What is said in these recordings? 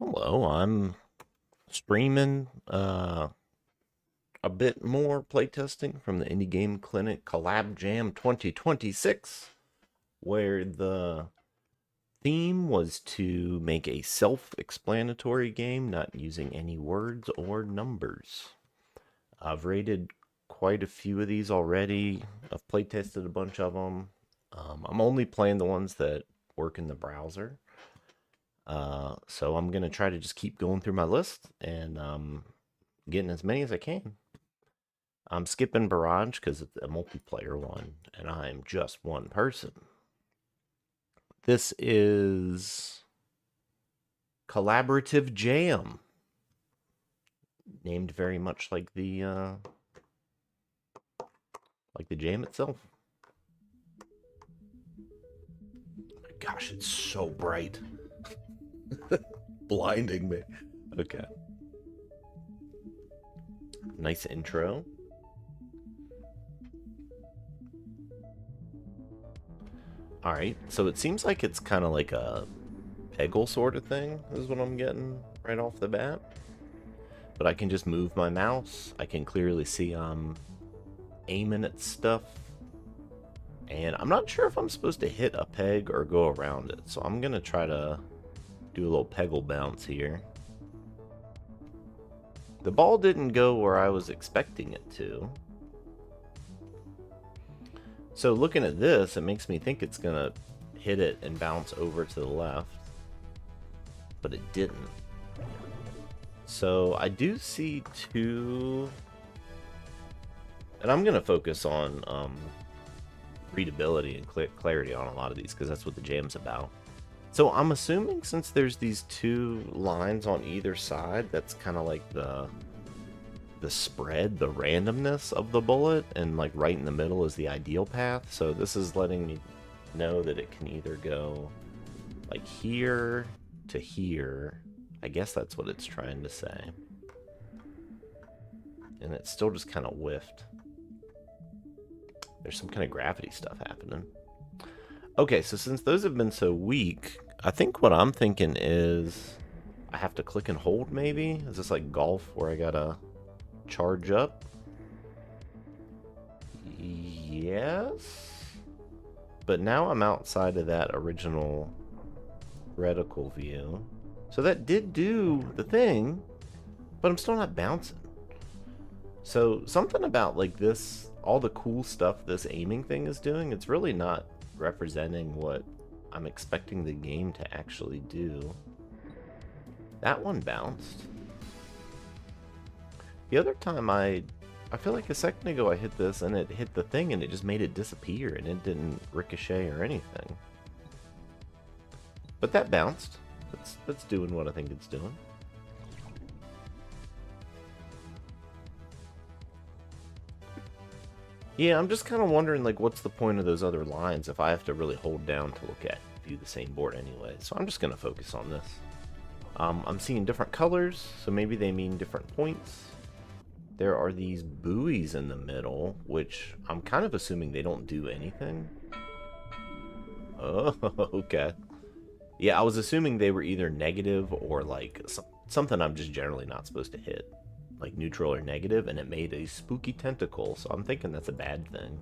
Hello, I'm streaming a bit more playtesting from the Indie Game Clinic COLLABJAM 2026, where the theme was to make a self-explanatory game, not using any words or numbers. I've rated quite a few of these already. I've playtested a bunch of them. I'm only playing the ones that work in the browser. So I'm going to try to just keep going through my list and getting as many as I can. I'm skipping Barrage because it's a multiplayer one, and I'm just one person. This is Collaborative Jam, named very much like the jam itself. Gosh, it's so bright. Blinding me. Okay. Nice intro. Alright, so it seems like it's kind of like a Peggle sort of thing, is what I'm getting right off the bat. But I can just move my mouse. I can clearly see I'm aiming at stuff. And I'm not sure if I'm supposed to hit a peg or go around it. So I'm going to try to do a little Peggle bounce here. The ball didn't go where I was expecting it to. So looking at this, it makes me think it's going to hit it and bounce over to the left. But it didn't. So I do see two... And I'm going to focus on readability and clarity on a lot of these, because that's what the jam's about. So I'm assuming since there's these two lines on either side, that's kind of like the spread, the randomness of the bullet, and like right in the middle is the ideal path. So this is letting me know that it can either go like here to here. I guess that's what it's trying to say. And it's still just kind of whiffed. There's some kind of gravity stuff happening. Okay, so since those have been so weak, I think what I'm thinking is I have to click and hold maybe? Is this like golf where I gotta charge up? Yes. But now I'm outside of that original reticle view. So that did do the thing, but I'm still not bouncing. So something about like this, all the cool stuff this aiming thing is doing, it's really not representing what I'm expecting the game to actually do. That one bounced. The other time I feel like a second ago I hit this and it hit the thing and it just made it disappear and it didn't ricochet or anything. But that bounced. That's doing what I think it's doing. Yeah, I'm just kind of wondering, like, what's the point of those other lines if I have to really hold down to look at view the same board anyway. So I'm just going to focus on this. I'm seeing different colors, so maybe they mean different points. There are these buoys in the middle, which I'm kind of assuming they don't do anything. Oh, okay. Yeah, I was assuming they were either negative or, like, something I'm just generally not supposed to hit. Like neutral or negative, and it made a spooky tentacle, so I'm thinking that's a bad thing.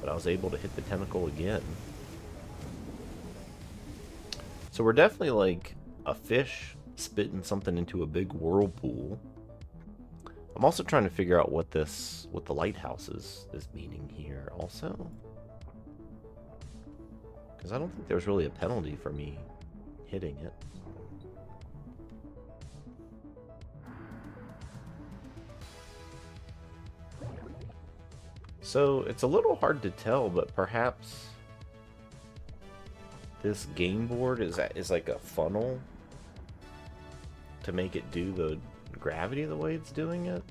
But I was able to hit the tentacle again. So we're definitely like a fish spitting something into a big whirlpool. I'm also trying to figure out what the lighthouse is meaning here also. Because I don't think there's really a penalty for me hitting it. So it's a little hard to tell, but perhaps this game board is like a funnel to make it do the gravity the way it's doing it.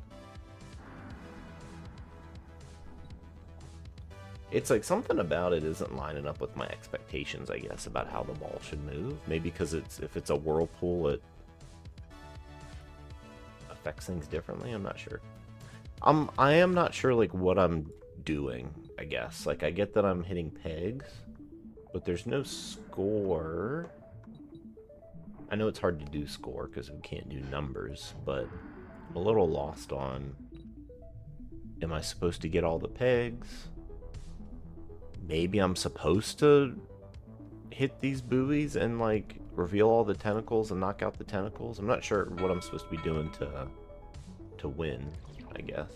It's like something about it isn't lining up with my expectations, I guess, about how the ball should move. Maybe because if it's a whirlpool, it affects things differently. I'm not sure. I am not sure like what I'm doing, I guess. Like I get that I'm hitting pegs, But there's no score. I know it's hard to do score because we can't do numbers, but I'm a little lost on, am I supposed to get all the pegs? Maybe I'm supposed to hit these buoys and like reveal all the tentacles and knock out the tentacles. I'm not sure what I'm supposed to be doing to win, I guess.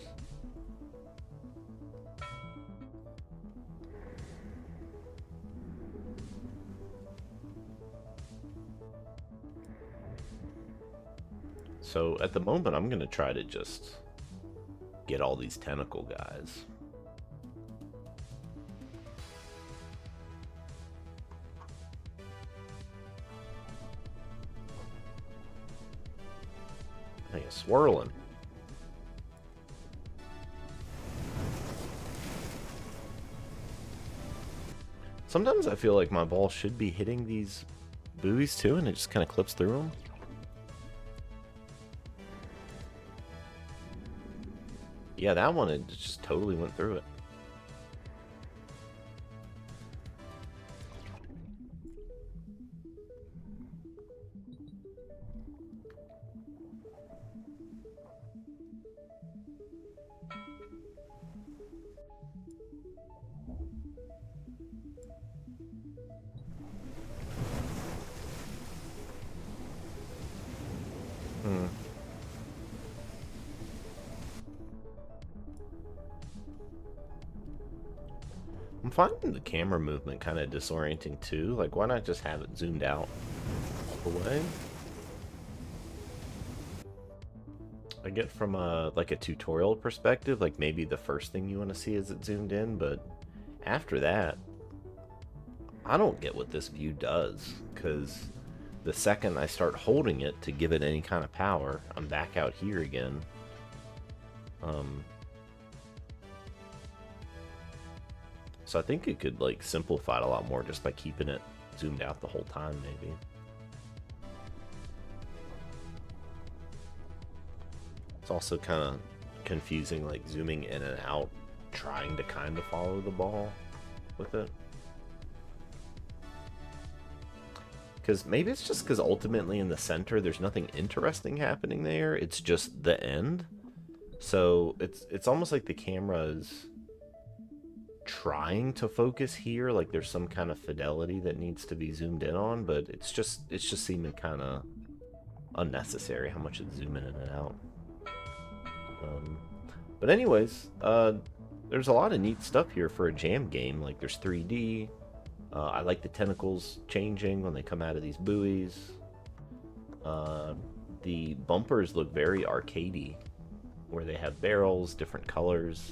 So at the moment, I'm gonna try to just get all these tentacle guys. Hey, it's swirling. Sometimes I feel like my ball should be hitting these buoys too, and it just kind of clips through them. Yeah, that one, it just totally went through it. I'm finding the camera movement kind of disorienting too. Like, why not just have it zoomed out all the way? I get from a tutorial perspective, like maybe the first thing you want to see is it zoomed in, but after that, I don't get what this view does, because the second I start holding it to give it any kind of power, I'm back out here again. So I think it could like simplify it a lot more just by keeping it zoomed out the whole time, maybe. It's also kind of confusing, like zooming in and out, trying to kind of follow the ball with it. Because maybe it's just because ultimately in the center there's nothing interesting happening there. It's just the end. So it's almost like the camera is trying to focus here, like there's some kind of fidelity that needs to be zoomed in on, but it's just seeming kind of unnecessary how much it's zooming in and out. But anyways, there's a lot of neat stuff here for a jam game. Like there's 3D. I like the tentacles changing when they come out of these buoys. The bumpers look very arcadey, where they have barrels, different colors.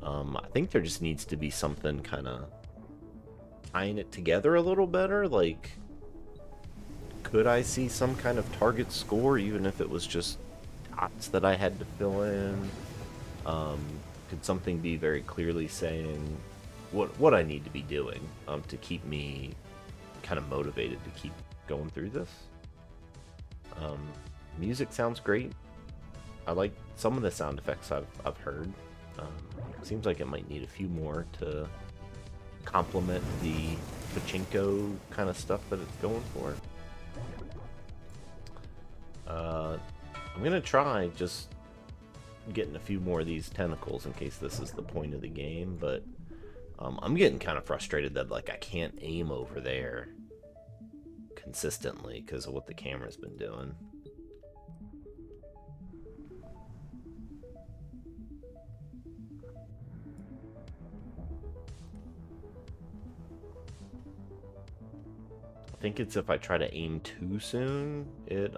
I think there just needs to be something kind of tying it together a little better. Like, could I see some kind of target score, even if it was just dots that I had to fill in? Could something be very clearly saying what I need to be doing to keep me kind of motivated to keep going through this? Music sounds great. I like some of the sound effects I've heard. Seems like it might need a few more to complement the pachinko kind of stuff that it's going for. I'm gonna try just getting a few more of these tentacles in case this is the point of the game, but I'm getting kind of frustrated that like I can't aim over there consistently because of what the camera's been doing. I think it's if I try to aim too soon, it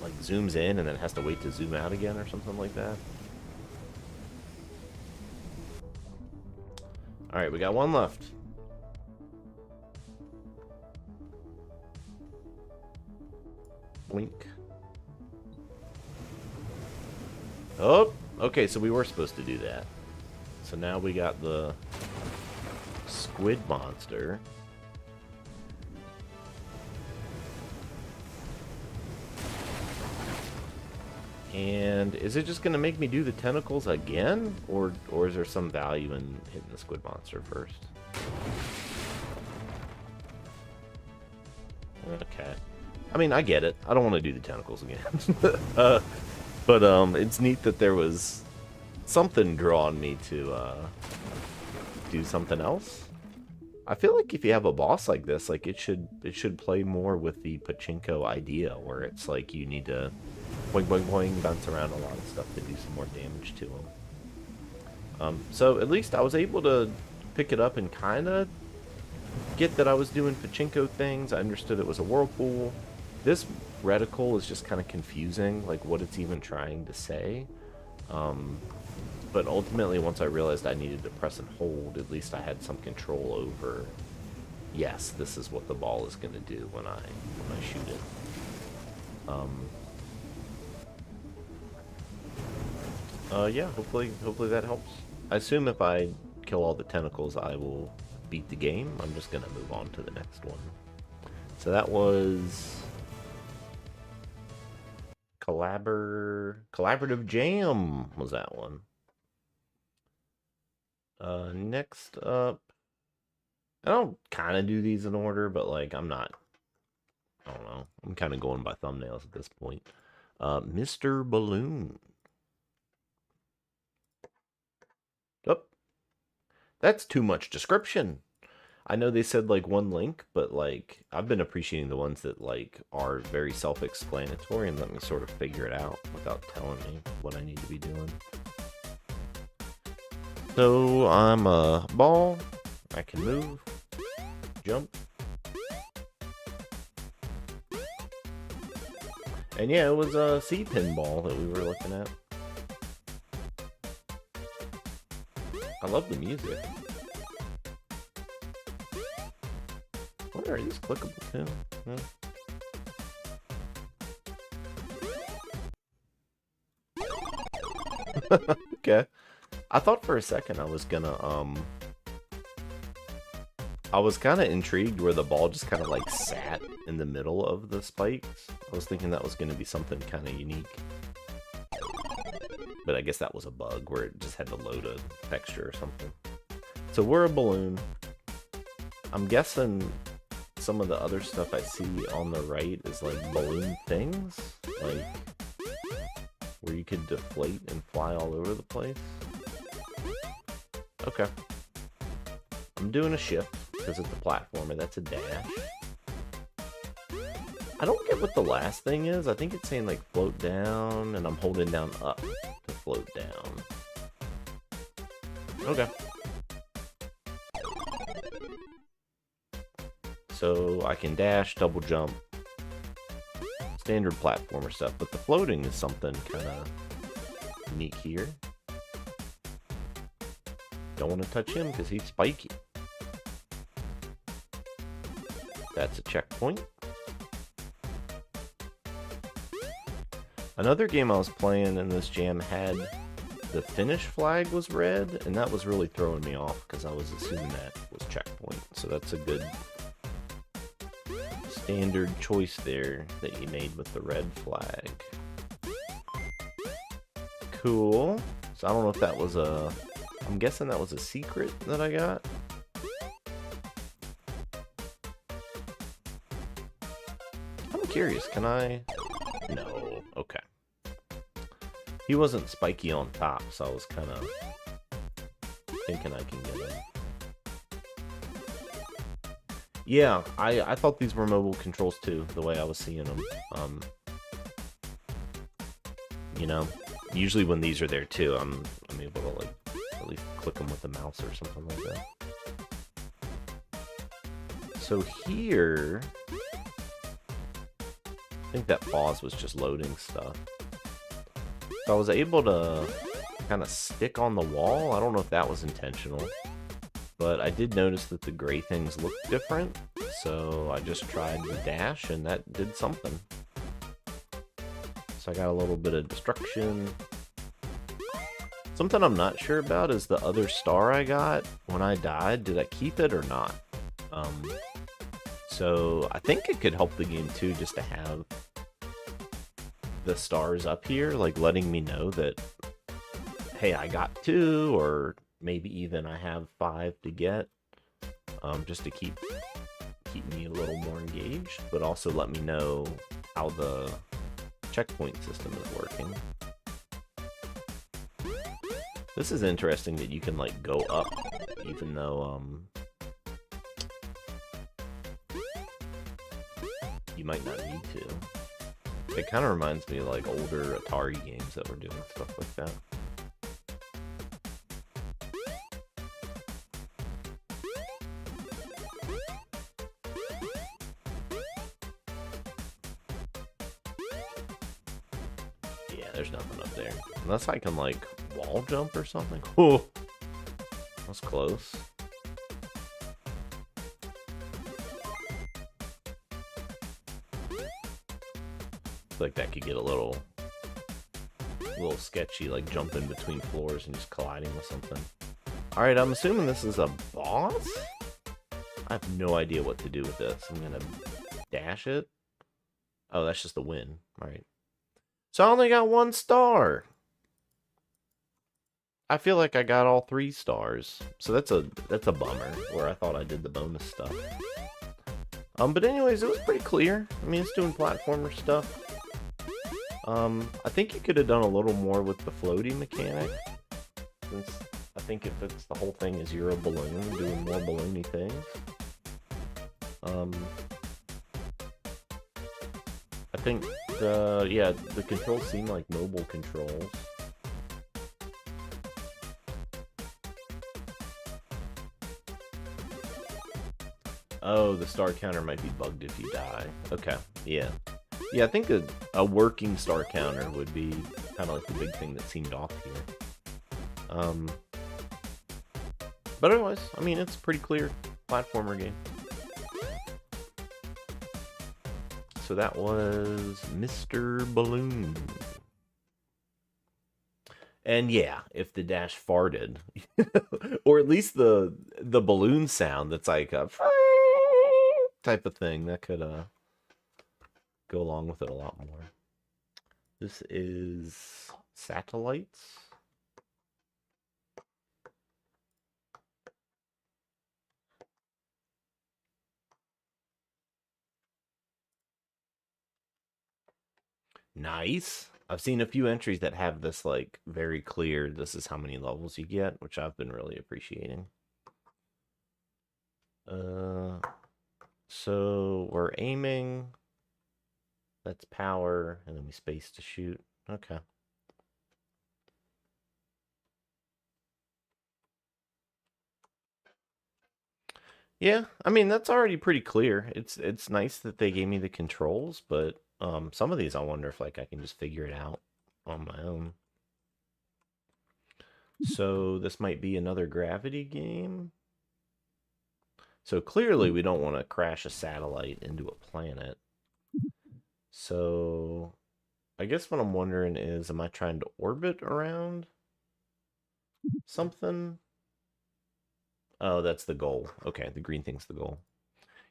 like zooms in and then has to wait to zoom out again or something like that. Alright, we got one left. Blink. Oh, okay, so we were supposed to do that. So now we got the squid monster. And is it just going to make me do the tentacles again? Or is there some value in hitting the squid monster first? Okay. I mean, I get it. I don't want to do the tentacles again. But it's neat that there was something drawing me to do something else. I feel like if you have a boss like this, like it should play more with the pachinko idea, where it's like you need to boing boing boing bounce around a lot of stuff to do some more damage to him. So at least I was able to pick it up and kind of get that I was doing pachinko things. I understood it was a whirlpool. This reticle is just kind of confusing, like what it's even trying to say. But ultimately, once I realized I needed to press and hold, at least I had some control over, yes, this is what the ball is going to do when I shoot it. Yeah, hopefully that helps. I assume if I kill all the tentacles, I will beat the game. I'm just going to move on to the next one. So that was Collaborative Jam was that one. Next up, I don't kind of do these in order, but like I don't know. I'm kind of going by thumbnails at this point. Mr.Balloon. Oh, that's too much description. I know they said like one link, but like I've been appreciating the ones that like are very self-explanatory and let me sort of figure it out without telling me what I need to be doing. So I'm a ball. I can move, jump. And yeah, it was a sea pinball that we were looking at. I love the music. What are these clickable too? Yeah. Okay. I thought for a second I was gonna, I was kind of intrigued where the ball just kind of like sat in the middle of the spikes. I was thinking that was gonna be something kind of unique. But I guess that was a bug where it just had to load a texture or something. So we're a balloon. I'm guessing some of the other stuff I see on the right is like balloon things, like where you could deflate and fly all over the place. Okay. I'm doing a shift because it's a platformer. That's a dash. I don't get what the last thing is. I think it's saying like float down, and I'm holding down up to float down. Okay. So I can dash, double jump, standard platformer stuff, but the floating is something kind of unique here. Don't want to touch him because he's spiky. That's a checkpoint. Another game I was playing in this jam had the finish flag was red, and that was really throwing me off because I was assuming that was checkpoint. So that's a good standard choice there that you made with the red flag. Cool. So I don't know if that was a... I'm guessing that was a secret that I got. I'm curious, can I... No, okay. He wasn't spiky on top, so I was kind of thinking I can get him. Yeah, I thought these were mobile controls too, the way I was seeing them. You know, usually when these are there too, I'm able to like at least click them with the mouse or something like that. So here, I think that pause was just loading stuff. So I was able to kind of stick on the wall. I don't know if that was intentional, but I did notice that the gray things looked different. So I just tried the dash and that did something. So I got a little bit of destruction. Something I'm not sure about is the other star I got when I died. Did I keep it or not? So I think it could help the game too, just to have the stars up here, like letting me know that, hey, I got 2, or maybe even I have 5 to get, just to keep me a little more engaged, but also let me know how the checkpoint system is working. This is interesting that you can like go up, even though you might not need to. It kind of reminds me of like older Atari games that were doing stuff like that. Yeah, there's nothing up there. Unless I can like wall jump or something. Whoa, that's close. Like that could get a little sketchy, like jumping between floors and just colliding with something. Alright, I'm assuming this is a boss? I have no idea what to do with this. I'm gonna dash it. Oh, that's just a win. Alright. So I only got 1 star. I feel like I got all 3 stars. So that's a bummer, where I thought I did the bonus stuff. But anyways, it was pretty clear. I mean, it's doing platformer stuff. I think you could have done a little more with the floaty mechanic. Since I think if it's the whole thing is you're a balloon, doing more balloony things. I think the controls seem like mobile controls. Oh, the star counter might be bugged if you die. Okay, yeah. Yeah, I think a working star counter would be kind of like the big thing that seemed off here. But otherwise, I mean, it's a pretty clear platformer game. So that was Mr.Balloon. And yeah, if the dash farted, or at least the balloon sound that's like a type of thing, that could go along with it a lot more. This is Satellites. Nice. I've seen a few entries that have this like very clear, this is how many levels you get, which I've been really appreciating. So we're aiming. That's power, and then we space to shoot. Okay. Yeah, I mean, that's already pretty clear. It's nice that they gave me the controls, but some of these I wonder if like I can just figure it out on my own. So this might be another gravity game. So clearly we don't want to crash a satellite into a planet. So I guess what I'm wondering is, am I trying to orbit around something? Oh, that's the goal. Okay, the green thing's the goal.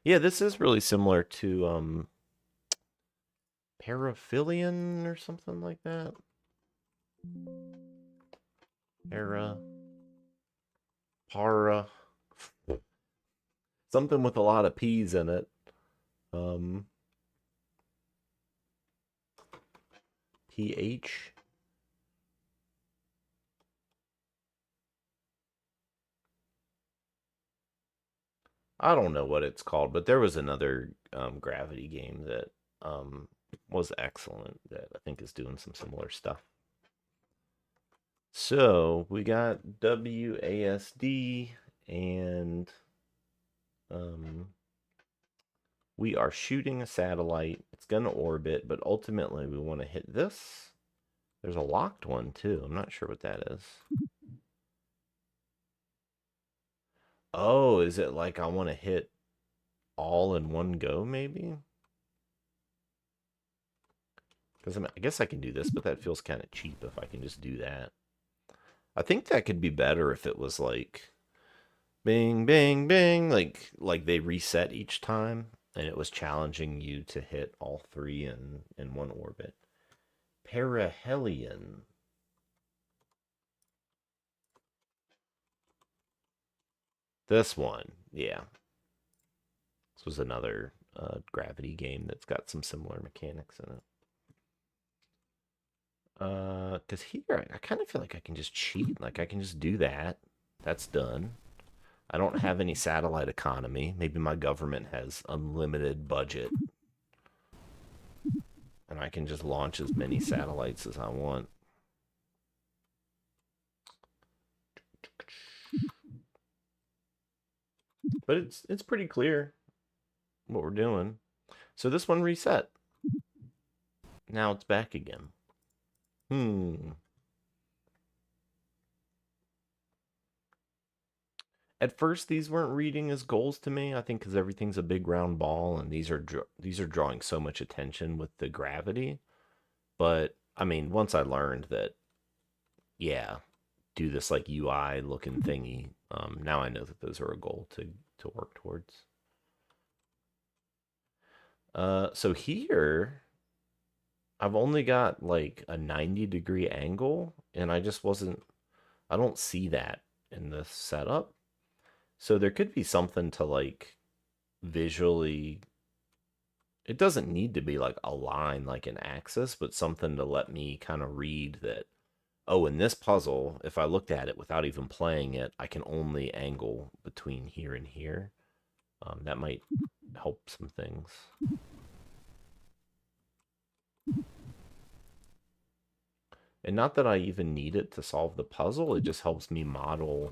Yeah, this is really similar to Paraphilion or something like that. Para. Something with a lot of P's in it. PH. I don't know what it's called, but there was another gravity game that was excellent that I think is doing some similar stuff. So we got WASD, and we are shooting a satellite. It's going to orbit, but ultimately we want to hit this. There's a locked one too. I'm not sure what that is. Oh, is it like I want to hit all in one go, maybe? Because I guess I can do this, but that feels kind of cheap if I can just do that. I think that could be better if it was like bing, bing, bing, like they reset each time, and it was challenging you to hit all 3 in one orbit. Perihelion. This one, yeah. This was another gravity game that's got some similar mechanics in it. Because here, I kind of feel like I can just cheat. Like, I can just do that. That's done. I don't have any satellite economy. Maybe my government has unlimited budget. And I can just launch as many satellites as I want. But it's pretty clear what we're doing. So this one reset. Now it's back again. At first, these weren't reading as goals to me. I think because everything's a big round ball, and these are drawing so much attention with the gravity. But I mean, once I learned that, yeah, do this like UI looking thingy. Now I know that those are a goal to work towards. So here, I've only got like a 90-degree angle, and I don't see that in this setup. So there could be something to like visually, it doesn't need to be like a line like an axis, but something to let me kind of read that, oh, in this puzzle, if I looked at it without even playing it, I can only angle between here and here. That might help some things. And not that I even need it to solve the puzzle, it just helps me model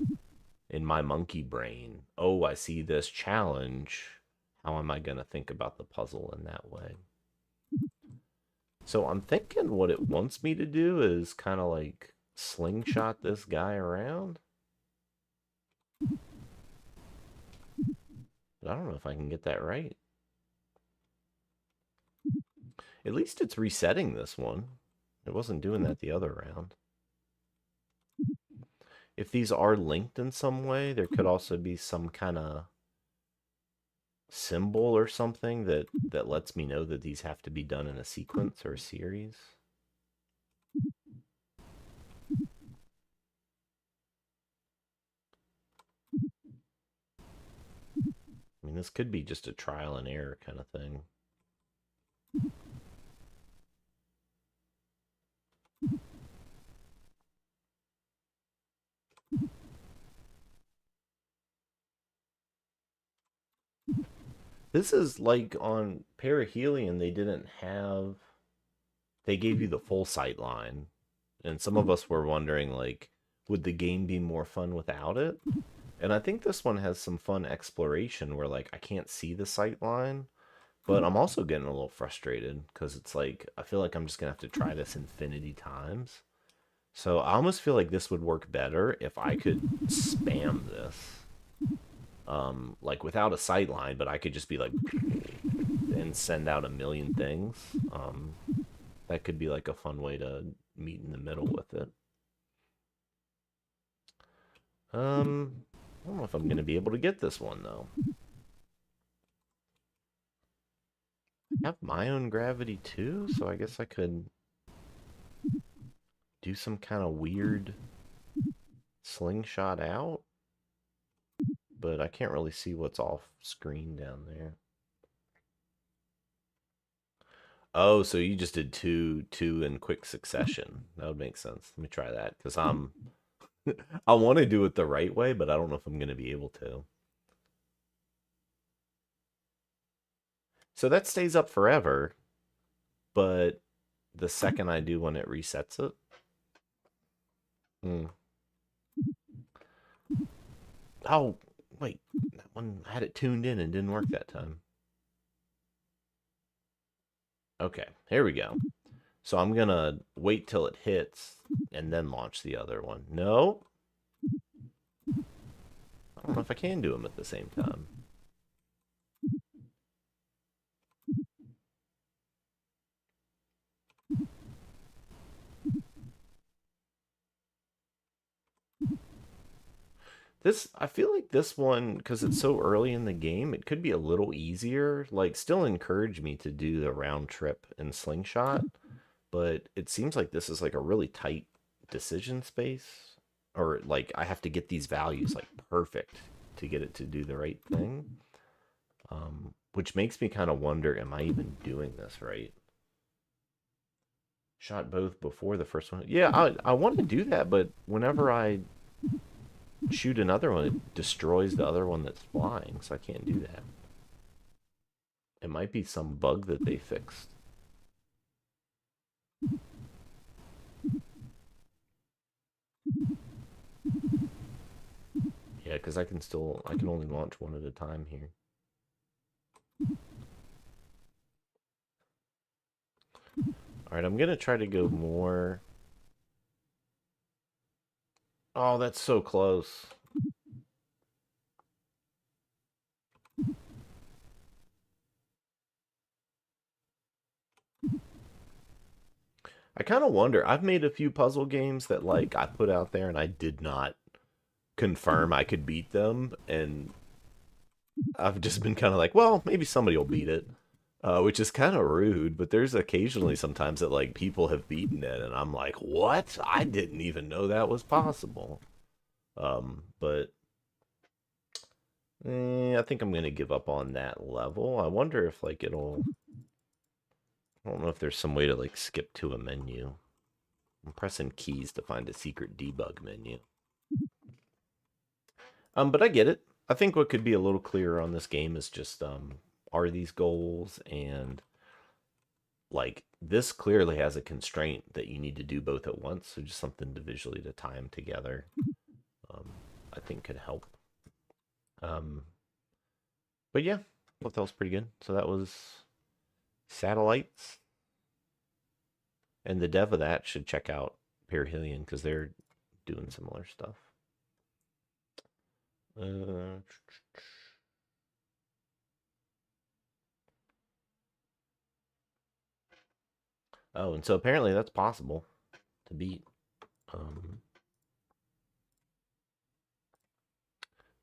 in my monkey brain, oh, I see this challenge. How am I going to think about the puzzle in that way? So I'm thinking what it wants me to do is kind of like slingshot this guy around. But I don't know if I can get that right. At least it's resetting this one. It wasn't doing that the other round. If these are linked in some way, there could also be some kind of symbol or something that lets me know that these have to be done in a sequence or a series. I mean, this could be just a trial and error kind of thing. This is like on Perihelion, they didn't have, they gave you the full sight line. And some of us were wondering, like, would the game be more fun without it? And I think this one has some fun exploration where, like, I can't see the sight line, but I'm also getting a little frustrated because it's like, I feel like I'm just going to have to try this infinity times. So I almost feel like this would work better if I could spam this. Like without a sight line, but I could just be like, and send out a million things. That could be like a fun way to meet in the middle with it. I don't know if I'm going to be able to get this one, though. I have my own gravity, too, so I guess I could do some kind of weird slingshot out. But I can't really see what's off screen down there. Oh, so you just did two in quick succession. That would make sense. Let me try that, because I want to do it the right way, but I don't know if I'm going to be able to. So that stays up forever, but the second I do when it resets it. Oh, wait. That one had it tuned in and didn't work that time. Okay, here we go. So I'm going to wait till it hits and then launch the other one. No. I don't know if I can do them at the same time. I feel like this one, because it's so early in the game, it could be a little easier. Like, still encourage me to do the round trip and slingshot, but it seems like this is like a really tight decision space, or like I have to get these values like perfect to get it to do the right thing. Which makes me kind of wonder, am I even doing this right? Shot both before the first one. Yeah, I want to do that, but whenever I shoot another one, it destroys the other one that's flying, so I can't do that. It might be some bug that they fixed. Yeah, because I can only launch one at a time here. Alright, I'm gonna try to go more. Oh, that's so close. I kind of wonder. I've made a few puzzle games that like I put out there and I did not confirm I could beat them, and I've just been kind of like, well, maybe somebody will beat it, which is kind of rude. But there's occasionally sometimes that like people have beaten it, and I'm like, what? I didn't even know that was possible. But I think I'm gonna give up on that level. I wonder if like it'll. I don't know if there's some way to like skip to a menu. I'm pressing keys to find a secret debug menu. But I get it. I think what could be a little clearer on this game is just are these goals, and like this clearly has a constraint that you need to do both at once, so just something to visually to tie them together. I think could help. But yeah, I thought that was pretty good. So that was Satellites, and the dev of that should check out Perihelion because they're doing similar stuff. Oh, and so apparently that's possible to beat.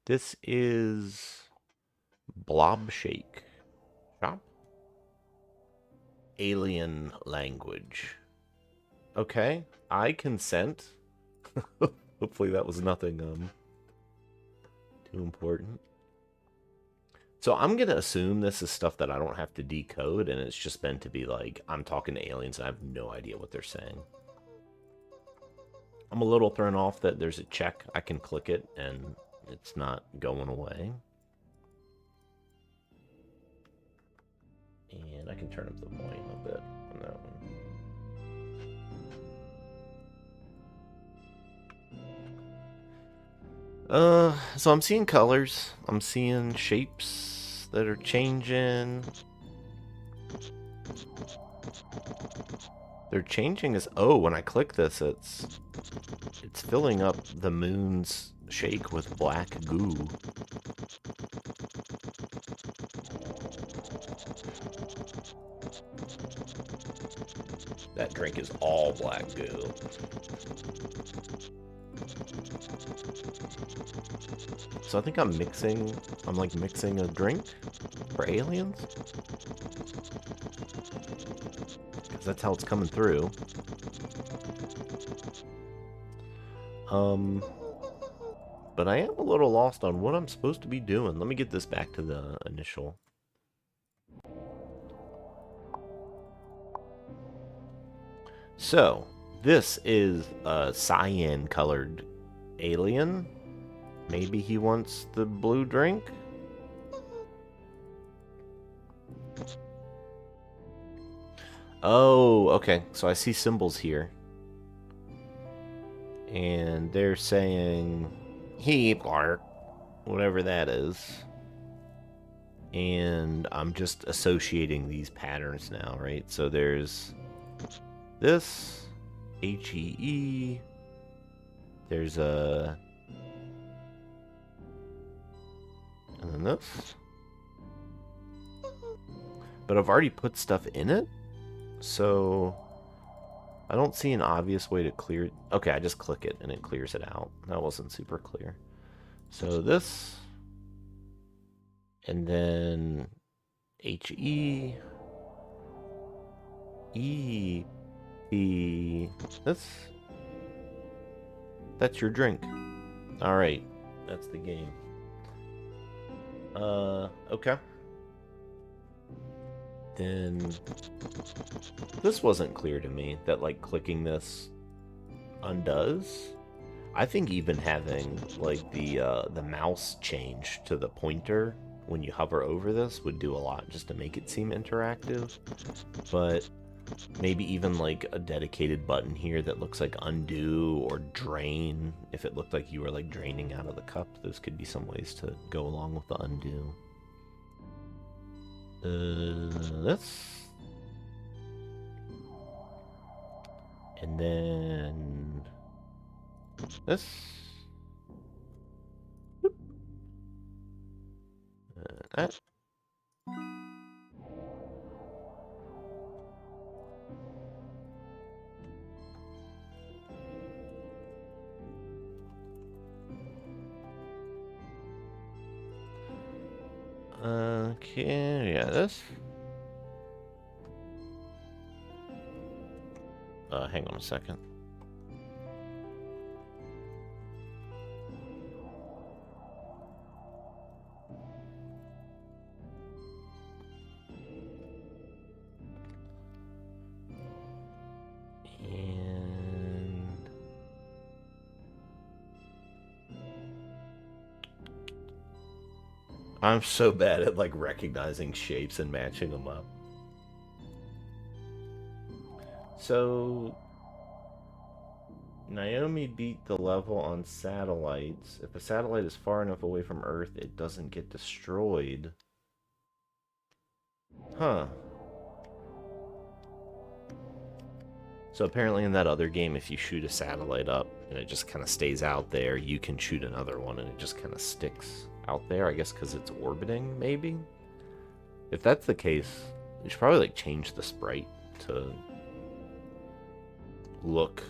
This is Blobshake Shop. Alien language. Okay, I consent. Hopefully that was nothing too important. So I'm gonna assume this is stuff that I don't have to decode, and it's just meant to be like I'm talking to aliens and I have no idea what they're saying. I'm a little thrown off that there's a check. I can click it and it's not going away. And I can turn up the volume a bit on that one. So I'm seeing colors. I'm seeing shapes that are changing. They're changing as when I click this, it's filling up the moon's shake with black goo. That drink is all black goo. So I think I'm like mixing a drink for aliens. Because that's how it's coming through. But I am a little lost on what I'm supposed to be doing. Let me get this back to the initial. So, this is a cyan-colored alien. Maybe he wants the blue drink? Oh, okay. So I see symbols here. And they're saying, he, Clark, whatever that is. And I'm just associating these patterns now, right? So there's this, H-E-E. There's a... And then this. But I've already put stuff in it. So I don't see an obvious way to clear it. Okay, I just click it and it clears it out. That wasn't super clear. So this, and then H-E, E, That's your drink. Alright, that's the game. Okay. Then this wasn't clear to me that like clicking this undoes. I think even having like the mouse change to the pointer when you hover over this would do a lot just to make it seem interactive. But maybe even like a dedicated button here that looks like undo or drain. If it looked like you were like draining out of the cup, those could be some ways to go along with the undo. This. And then this. That. Okay, yeah, this. Hang on a second. I'm so bad at like recognizing shapes and matching them up. So Naomi beat the level on satellites. If a satellite is far enough away from Earth, it doesn't get destroyed. Huh. So apparently in that other game, if you shoot a satellite up and it just kind of stays out there, you can shoot another one and it just kind of sticks out there, I guess because it's orbiting, maybe? If that's the case, you should probably like change the sprite to look,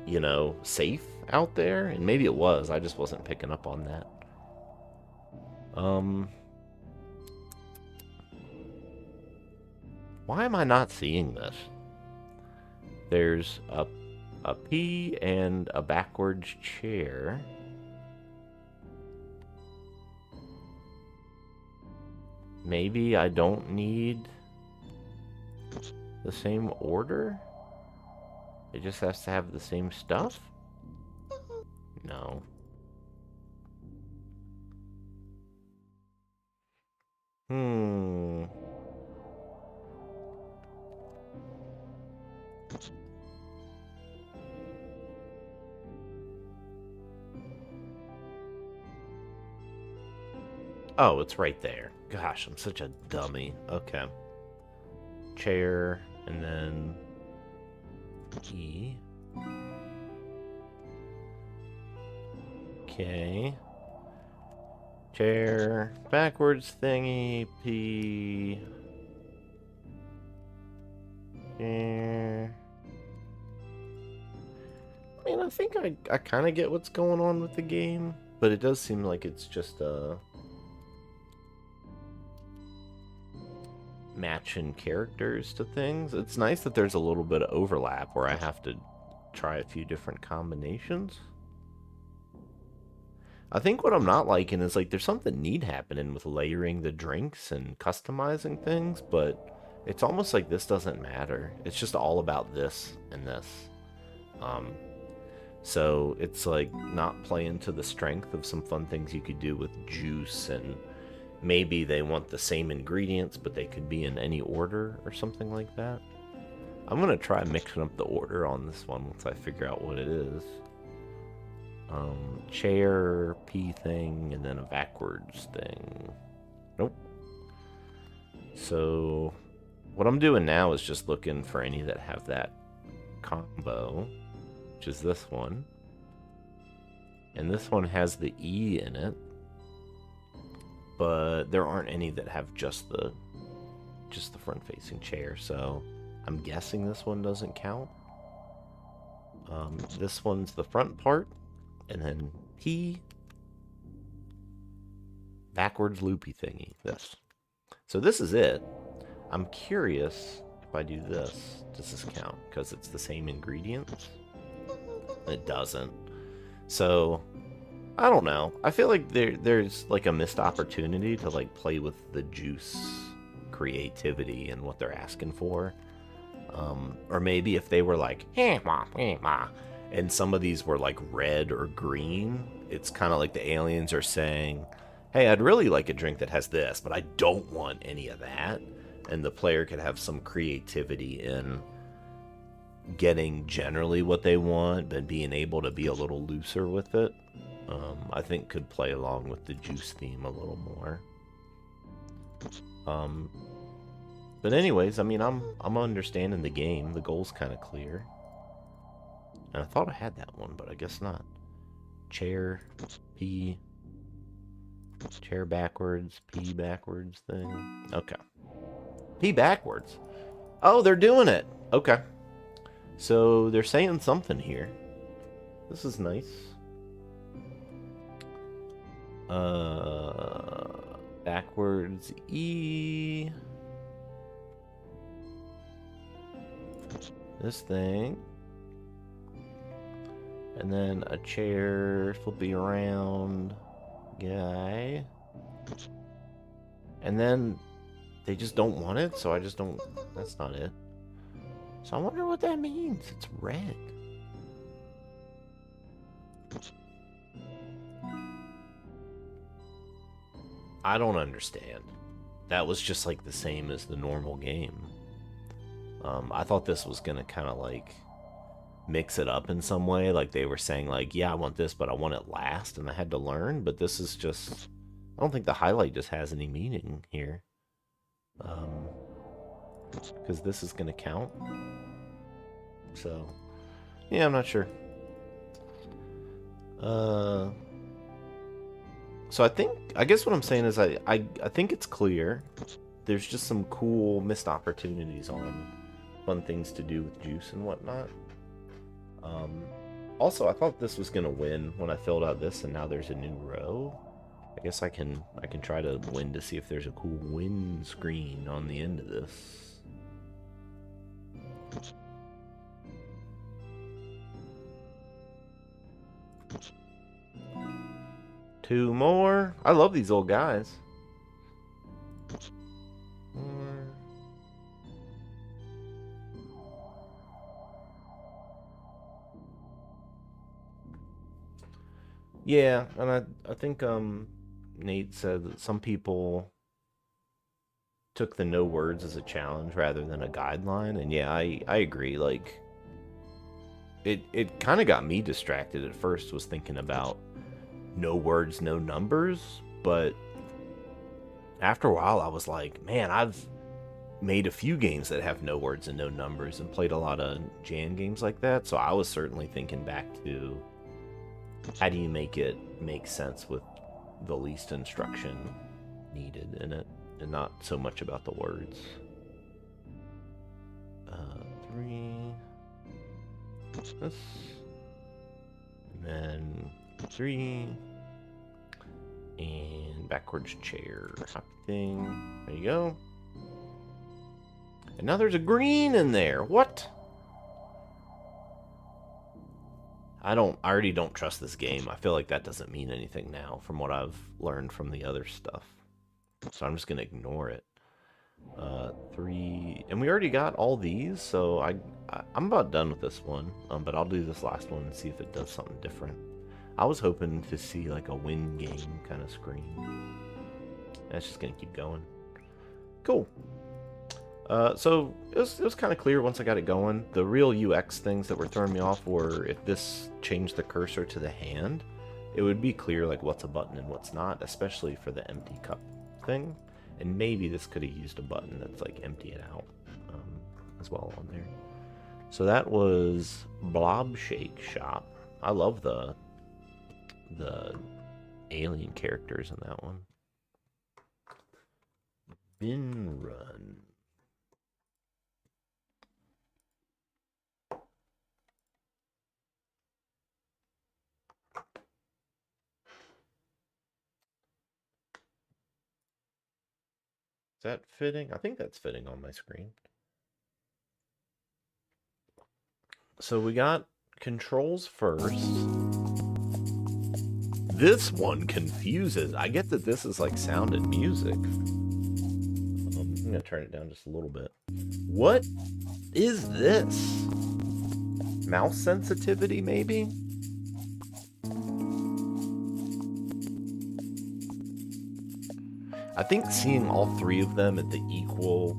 you know, safe out there. And maybe it was, I just wasn't picking up on that. Why am I not seeing this? There's a P and a backwards chair. Maybe I don't need the same order? It just has to have the same stuff? No. Oh, it's right there. Gosh, I'm such a dummy. Okay. Chair, and then E. Okay. Chair, backwards thingy, P. Chair. I mean, I think I kind of get what's going on with the game, but it does seem like it's just matching characters to things. It's nice that there's a little bit of overlap where I have to try a few different combinations. I think what I'm not liking is like there's something neat happening with layering the drinks and customizing things, but it's almost like this doesn't matter. It's just all about this and this. So it's like not playing to the strength of some fun things you could do with juice, and maybe they want the same ingredients, but they could be in any order or something like that. I'm going to try mixing up the order on this one once I figure out what it is. Chair, P thing, and then a backwards thing. Nope. So what I'm doing now is just looking for any that have that combo, which is this one. And this one has the E in it, but there aren't any that have just the front-facing chair, so I'm guessing this one doesn't count. This one's the front part, and then P, backwards loopy thingy, this. So this is it. I'm curious if if I do this, does this count? Because it's the same ingredients? It doesn't. So, I don't know. I feel like there's like a missed opportunity to like play with the juice creativity and what they're asking for. Or maybe if they were like, hey, ma, and some of these were like red or green, it's kind of like the aliens are saying, hey, I'd really like a drink that has this, but I don't want any of that. And the player could have some creativity in getting generally what they want, but being able to be a little looser with it. I think could play along with the juice theme a little more. But anyways, I mean, I'm understanding the game. The goal's kind of clear. And I thought I had that one, but I guess not. Chair, P. Chair backwards, P backwards thing. Okay. P backwards. Oh, they're doing it. Okay. So they're saying something here. This is nice. Backwards E. This thing. And then a chair flipping around guy. And then they just don't want it, so I just don't. That's not it. So I wonder what that means. It's red. I don't understand. That was just like the same as the normal game. I thought this was gonna kind of like mix it up in some way. Like they were saying like, yeah, I want this, but I want it last, and I had to learn. But this is just, I don't think the highlight just has any meaning here. Because this is gonna count. So, yeah, I'm not sure. So I guess what I'm saying is I think it's clear. There's just some cool missed opportunities on fun things to do with juice and whatnot. Also, I thought this was gonna win when I filled out this, and now there's a new row. I guess I can try to win to see if there's a cool win screen on the end of this. Two more. I love these old guys. More. Yeah, and I think Nate said that some people took the no words as a challenge rather than a guideline, and yeah, I agree. Like it kind of got me distracted at first, was thinking about no words, no numbers, but after a while I was like, man, I've made a few games that have no words and no numbers and played a lot of Jan games like that, so I was certainly thinking back to how do you make it make sense with the least instruction needed in it, and not so much about the words. 3. This. And then 3. And backwards chair hop thing. There you go. And now there's a green in there. What? I already don't trust this game. I feel like that doesn't mean anything now from what I've learned from the other stuff. So I'm just going to ignore it. 3. And we already got all these, so I'm about done with this one. But I'll do this last one and see if it does something different. I was hoping to see like a win game kind of screen. That's just going to keep going. Cool. So it was kind of clear once I got it going. The real UX things that were throwing me off were if this changed the cursor to the hand, it would be clear like what's a button and what's not, especially for the empty cup thing. And maybe this could have used a button that's like empty it out as well on there. So that was Blobshake Shop. I love the alien characters in that one. Bin Run. Is that fitting? I think that's fitting on my screen. So we got controls first. This one confuses. I get that this is like sound and music. I'm gonna turn it down just a little bit. What is this? Mouse sensitivity, maybe? I think seeing all three of them at the equal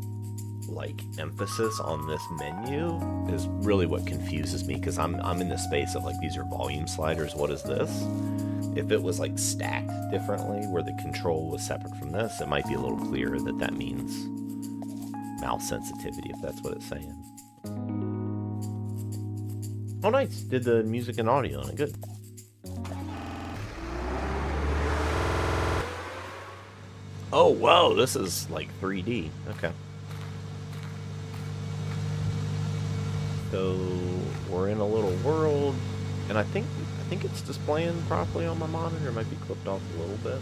like emphasis on this menu is really what confuses me, because I'm in the space of like, these are volume sliders, what is this? If it was like stacked differently where the control was separate from this, it might be a little clearer that that means mouse sensitivity, if that's what it's saying. Oh nice, did the music and audio on it, good. Oh whoa, this is like 3D, okay. So we're in a little world, and I think it's displaying properly on my monitor. It might be clipped off a little bit.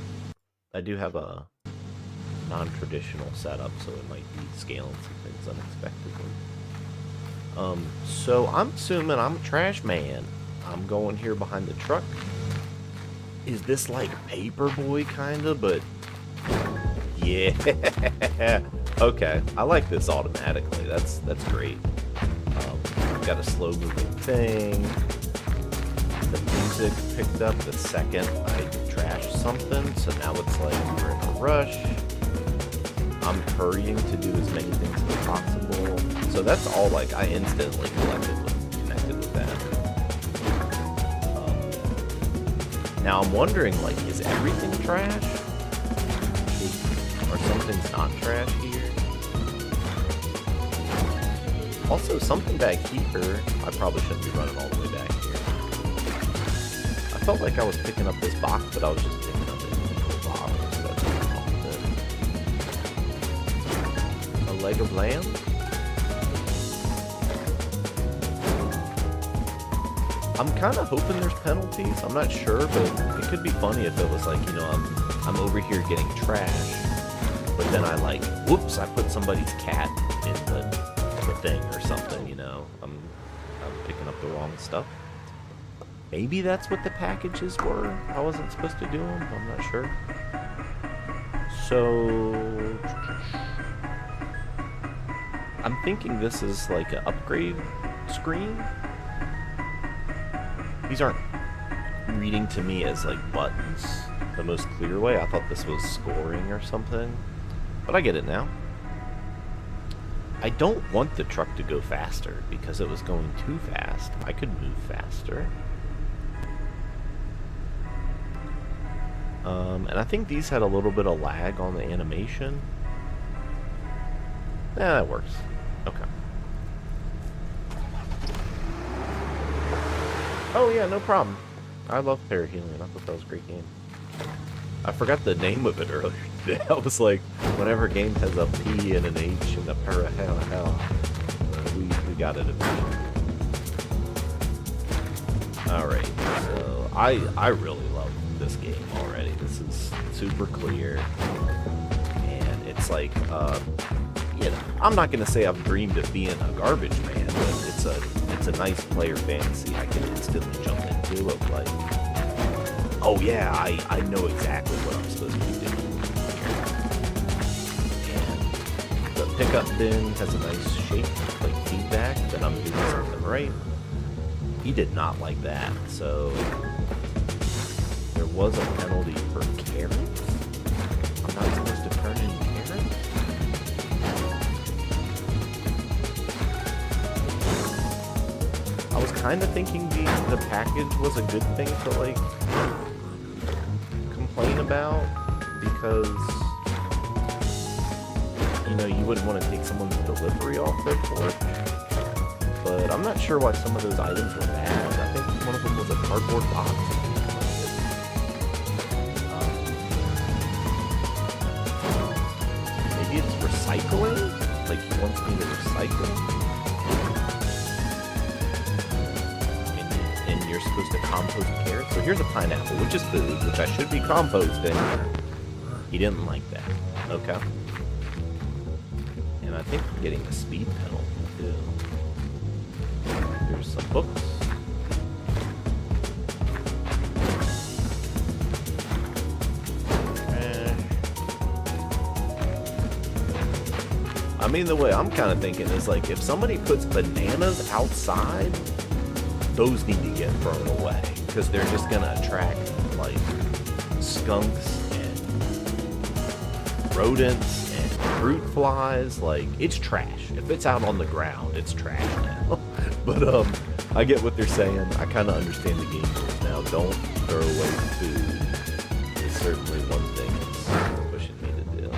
I do have a non-traditional setup, so it might be scaling some things unexpectedly. So I'm assuming I'm a trash man. I'm going here behind the truck. Is this like Paperboy kinda, but yeah. Okay, I like this automatically. That's great. Got a slow moving thing. The music picked up the second I trashed something, so now it's like we're in a rush. I'm hurrying to do as many things as possible. So that's all like I instantly connected with that. Now I'm wondering, like, is everything trash? Or something's not trash here? Also, something back here, I probably shouldn't be running all the way back here. I felt like I was picking up this box, but I was just picking up individual bottles. So that's a leg of lamb? I'm kind of hoping there's penalties. I'm not sure, but it could be funny if it was like, you know, I'm over here getting trash, but then I like, whoops, I put somebody's cat in the thing or something, you know. I'm picking up the wrong stuff. Maybe that's what the packages were. I wasn't supposed to do them. I'm not sure. So I'm thinking this is like an upgrade screen. These aren't reading to me as like buttons the most clear way. I thought this was scoring or something, but I get it now. I don't want the truck to go faster because it was going too fast. I could move faster. And I think these had a little bit of lag on the animation. Yeah, that works. Okay. Oh yeah, no problem. I love Parahelion. I thought that was a great game. I forgot the name of it earlier today. I was like, whenever a game has a P and an H and a hell, we got it eventually. Alright, so I really love this game already. This is super clear. And it's like, you know, I'm not gonna say I've dreamed of being a garbage man, but it's a nice player fantasy I can instantly jump into of like, oh yeah, I know exactly what I'm supposed to be doing. And the pickup bin has a nice shape, like feedback that I'm doing something right. He did not like that, so there was a penalty for carrots? I'm not supposed to turn in carrots? I was kind of thinking the package was a good thing to like complain about, because you know you wouldn't want to take someone's delivery off their porch, but I'm not sure why some of those items were bad. I think one of them was a cardboard box. Maybe it's recycling? Like he wants me to recycle? And you're supposed to compost carrots? So here's a pineapple, which is food, which I should be composting. He didn't like that. Okay. And I think I'm getting a speed penalty too. There's some books. I mean, the way I'm kind of thinking is like, if somebody puts bananas outside, those need to get thrown away, because they're just gonna attract like skunks and rodents and fruit flies. Like, it's trash. If it's out on the ground, it's trash now. But I get what they're saying. I kind of understand the game rules now. Don't throw away food. It's certainly one thing it's pushing me to do.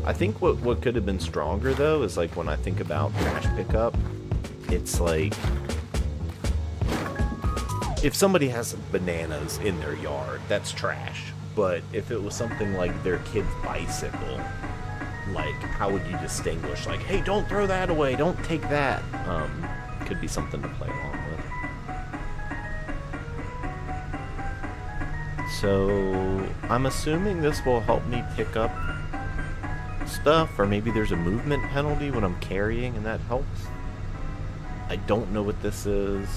I think what could have been stronger, though, is like when I think about trash pickup, it's like, if somebody has bananas in their yard, that's trash. But if it was something like their kid's bicycle, like, how would you distinguish? Like, hey, don't throw that away, don't take that. Could be something to play along with. So, I'm assuming this will help me pick up stuff, or maybe there's a movement penalty when I'm carrying and that helps. I don't know what this is.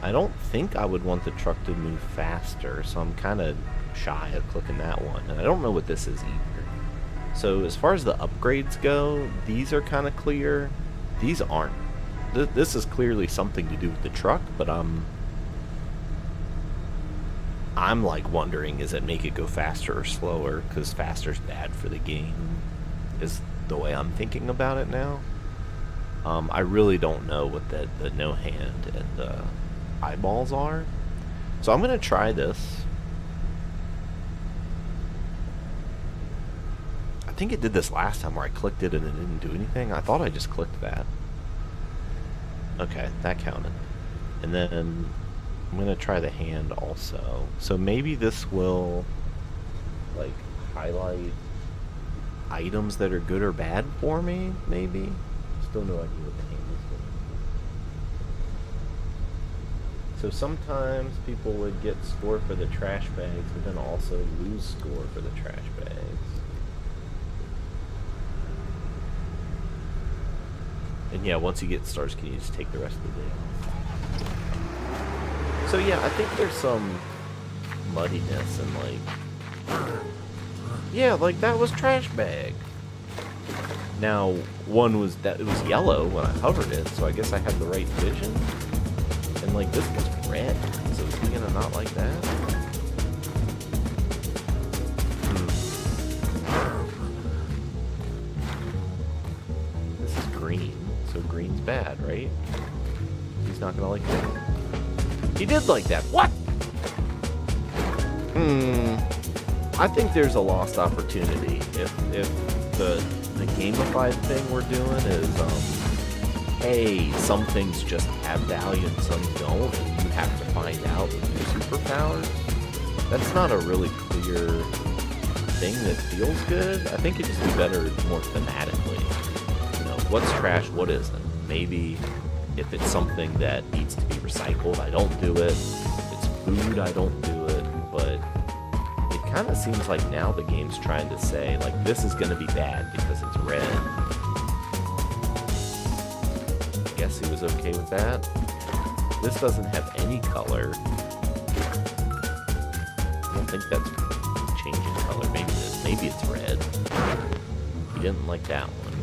I don't think I would want the truck to move faster, so I'm kind of shy of clicking that one. And I don't know what this is either. So as far as the upgrades go, these are kind of clear. These aren't. This is clearly something to do with the truck, but I'm like wondering, is it make it go faster or slower? Because faster's bad for the game, is the way I'm thinking about it now. I really don't know what the no hand and the eyeballs are. So I'm going to try this. I think it did this last time where I clicked it and it didn't do anything. I thought I just clicked that. Okay, that counted. And then I'm going to try the hand also. So maybe this will like highlight items that are good or bad for me, maybe. Still no idea what the hand is. So sometimes people would get score for the trash bags, but then also lose score for the trash bags. And yeah, once you get stars, can you just take the rest of the day off? So yeah, I think there's some muddiness and like, yeah, like that was trash bag. Now, one was that it was yellow when I hovered it, so I guess I had the right vision. And like this was red, so is he gonna not like that? This is green, so green's bad, right? He's not gonna like that. He did like that. What? I think there's a lost opportunity if the gamified thing we're doing is, hey, some things just have value and some don't, and you have to find out with your superpowers. That's not a really clear thing that feels good. I think it'd just be better more thematically. You know, what's trash, what isn't? Maybe if it's something that needs to be recycled, I don't do it. If it's food, I don't do it. But it kind of seems like now the game's trying to say, like, this is going to be bad because it's red. Guess he was okay with that. This doesn't have any color. I don't think that's changing color. Maybe it is. Maybe it's red. He didn't like that one.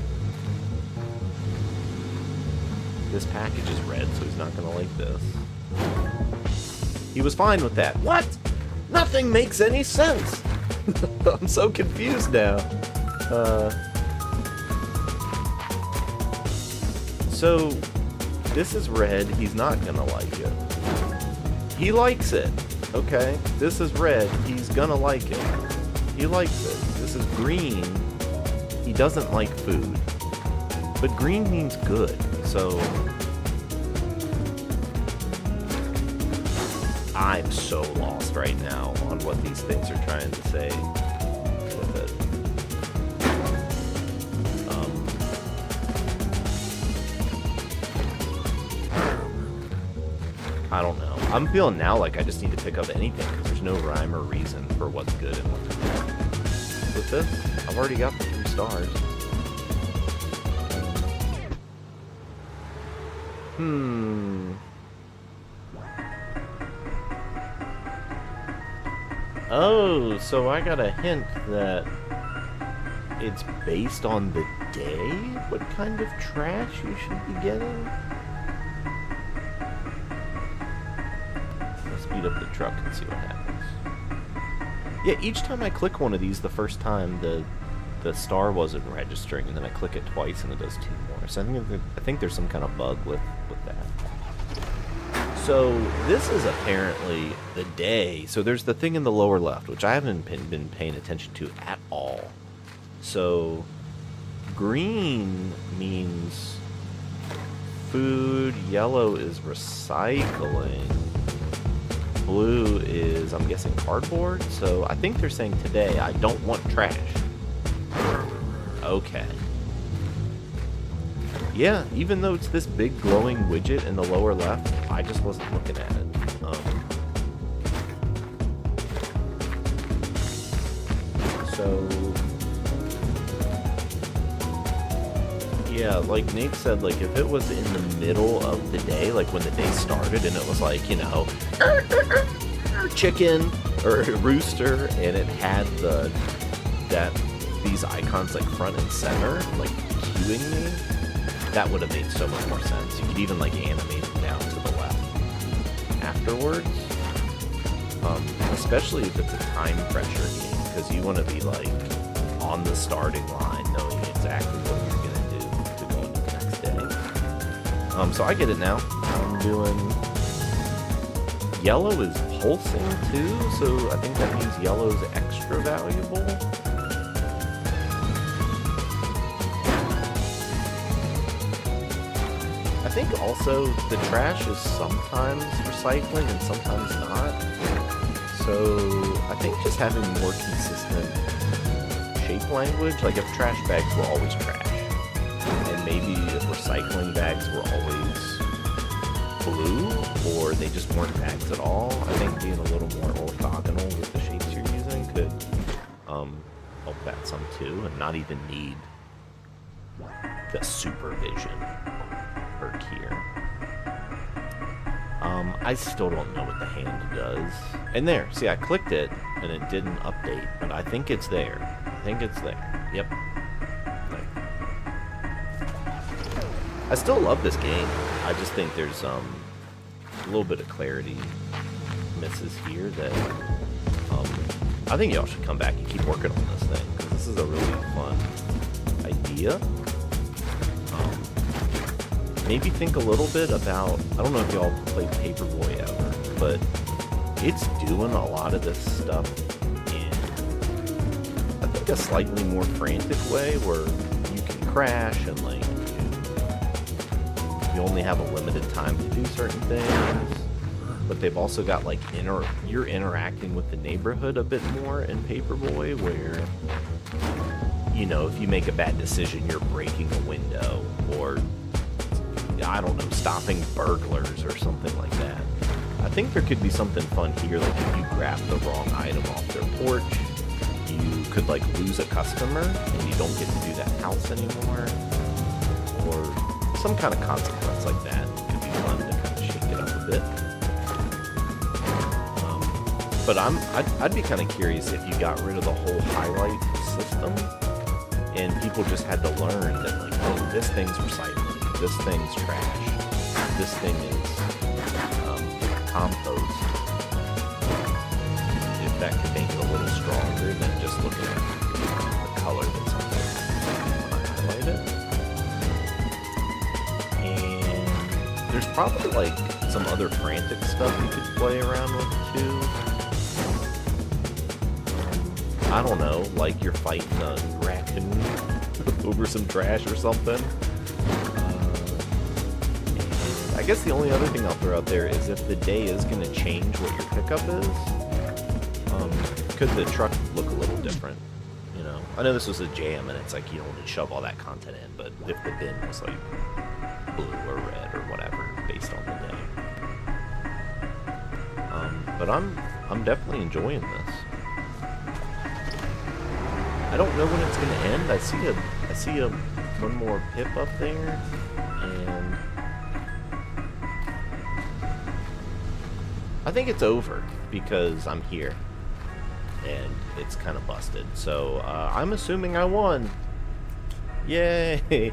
This package is red, so he's not going to like this. He was fine with that. What? Nothing makes any sense. I'm so confused now. So, this is red. He's not going to like it. He likes it. Okay? This is red. He's going to like it. He likes it. This is green. He doesn't like food. But green means good. So, I'm so lost right now on what these things are trying to say with it. I don't know. I'm feeling now like I just need to pick up anything because there's no rhyme or reason for what's good and what's bad. With this, I've already got the 3 stars. Oh, so I got a hint that it's based on the day? What kind of trash you should be getting? Let's speed up the truck and see what happens. Yeah, each time I click one of these the first time, the star wasn't registering, and then I click it twice and it does 2 more. So I think there's some kind of bug with that. So this is apparently the day. So there's the thing in the lower left, which I haven't been paying attention to at all. So green means food, yellow is recycling, blue is, I'm guessing, cardboard. So I think they're saying today I don't want trash. Okay. Yeah, even though it's this big glowing widget in the lower left, I just wasn't looking at it. Yeah, like Nate said, like if it was in the middle of the day, like when the day started and it was like, you know, chicken or rooster, and it had these icons like front and center, like cueing me, that would have made so much more sense. You could even like animate it down to the left afterwards, especially if it's a time pressure game, because you want to be like on the starting line, knowing exactly what you're gonna do to go into the next day. So I get it now. I'm doing yellow is pulsing too, so I think that means yellow's extra valuable. I think also the trash is sometimes recycling and sometimes not. So I think just having more consistent shape language, like if trash bags were always trash, and maybe if recycling bags were always blue, or they just weren't bags at all, I think being a little more orthogonal with the shapes you're using could help that some too, and not even need the supervision perk here. I still don't know what the hand does. And there, see, I clicked it and it didn't update, but I think it's there. I think it's there. Yep. There. I still love this game. I just think there's a little bit of clarity misses here that I think y'all should come back and keep working on this thing, because this is a really fun idea. Maybe think a little bit about, I don't know if y'all played Paperboy ever, but it's doing a lot of this stuff in, I think, a slightly more frantic way, where you can crash and like you only have a limited time to do certain things. But they've also got like you're interacting with the neighborhood a bit more in Paperboy, where, you know, if you make a bad decision, you're breaking a window, or I don't know, stopping burglars or something like that. I think there could be something fun here, like if you grab the wrong item off their porch, you could like lose a customer and you don't get to do that house anymore, or some kind of consequence like that. It could be fun to kind of shake it up a bit. But I'd be kind of curious if you got rid of the whole highlight system and people just had to learn that, like, oh, this thing's recycling, this thing's trash, this thing is compost. If that could make it a little stronger than just looking at the color that something when I highlight it. And there's probably like some other frantic stuff you could play around with too. I don't know, like you're fighting a raccoon over some trash or something. I guess the only other thing I'll throw out there is if the day is going to change what your pickup is, could the truck look a little different? You know, I know this was a jam and it's like you don't want to shove all that content in, but if the bin was like blue or red or whatever based on the day. But I'm definitely enjoying this. I don't know when it's gonna end. I see a one more pip up there, and I think it's over because I'm here, and it's kind of busted. So I'm assuming I won. Yay!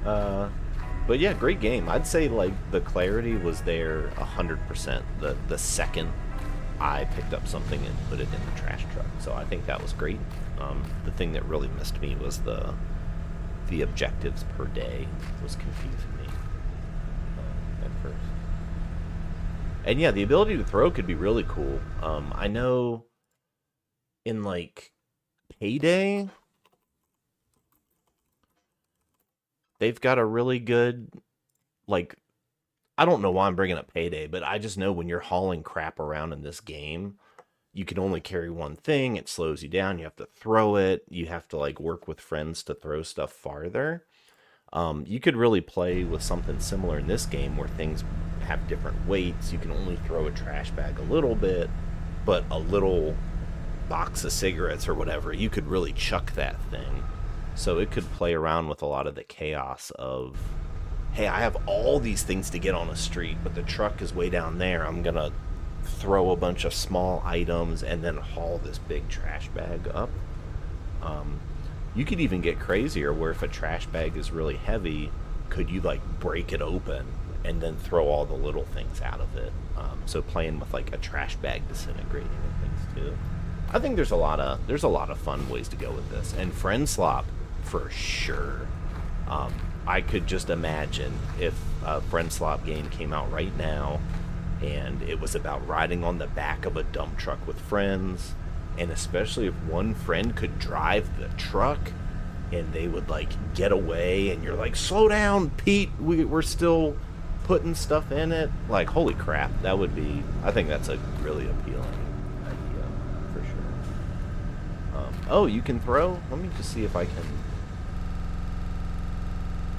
But yeah, great game. I'd say like the clarity was there 100%. The second I picked up something and put it in the trash truck, so I think that was great. The thing that really missed me was the objectives per day was confusing me at first. And yeah, the ability to throw could be really cool. I know in like Payday, they've got a really good, like, I don't know why I'm bringing up Payday, but I just know when you're hauling crap around in this game, you can only carry one thing. It slows you down. You have to throw it. You have to like work with friends to throw stuff farther. You could really play with something similar in this game where things have different weights. You can only throw a trash bag a little bit, but a little box of cigarettes or whatever, you could really chuck that thing. So it could play around with a lot of the chaos of, hey, I have all these things to get on a street, but the truck is way down there. I'm going to throw a bunch of small items and then haul this big trash bag up. You could even get crazier where if a trash bag is really heavy, could you like break it open and then throw all the little things out of it? So playing with like a trash bag disintegrating and things too. I think there's a lot of fun ways to go with this, and friend slop for sure. I could just imagine if a friend slop game came out right now and it was about riding on the back of a dump truck with friends, and especially if one friend could drive the truck and they would like get away and you're like, slow down, Pete, we're still putting stuff in it. Like, holy crap, that would be, I think that's a really appealing idea for sure. Oh, you can throw? Let me just see if I can.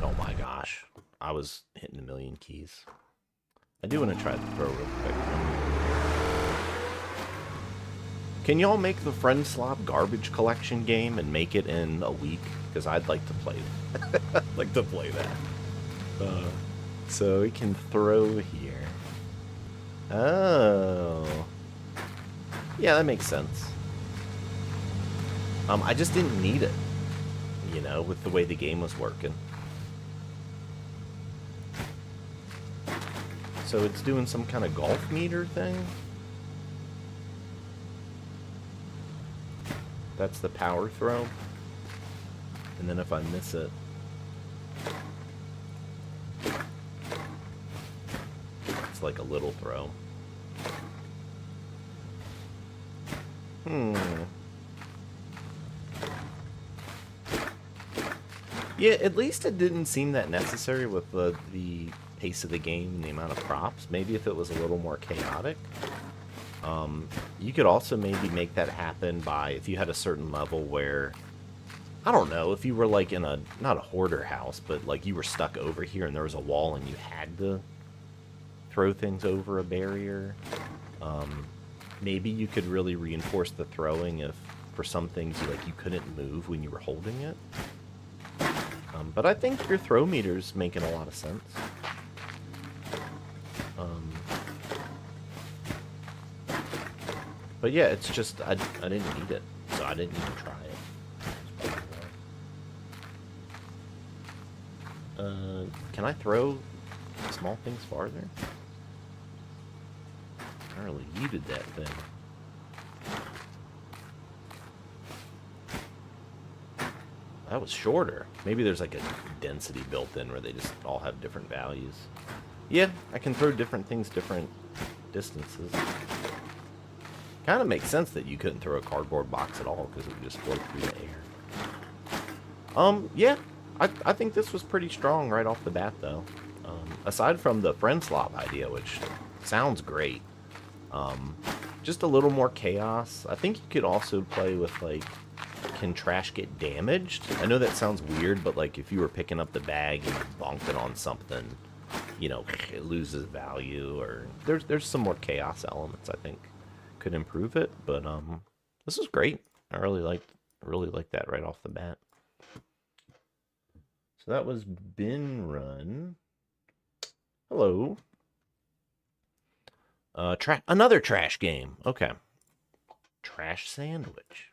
Oh my gosh, I was hitting a million keys. I do want to try to throw real quick. Can y'all make the Friend Slop garbage collection game and make it in a week? Because I'd like to play that. I'd like to play that. So we can throw here. Oh. Yeah, that makes sense. I just didn't need it, you know, with the way the game was working. So it's doing some kind of golf meter thing? That's the power throw. And then if I miss it... it's like a little throw. Yeah, at least it didn't seem that necessary with the pace of the game and the amount of props. Maybe if it was a little more chaotic. You could also maybe make that happen by, if you had a certain level where, I don't know, if you were like in a, not a hoarder house, but like you were stuck over here and there was a wall and you had to throw things over a barrier. Maybe you could really reinforce the throwing if, for some things, you couldn't move when you were holding it. But I think your throw meter's making a lot of sense. But yeah, it's just, I didn't need it, so I didn't even try it. Can I throw small things farther? I really yeeted that thing. That was shorter. Maybe there's like a density built in where they just all have different values. Yeah, I can throw different things different distances. Kind of makes sense that you couldn't throw a cardboard box at all because it would just float through the air. Yeah, I think this was pretty strong right off the bat though. Aside from the friend slop idea, which sounds great. Just a little more chaos. I think you could also play with like, can trash get damaged? I know that sounds weird, but like if you were picking up the bag and you bonked it on something, you know, it loses value, or there's some more chaos elements I think could improve it. But this was great. I really I really like that right off the bat. So that was Bin Run. Hello. Another trash game. Okay. Trash sandwich.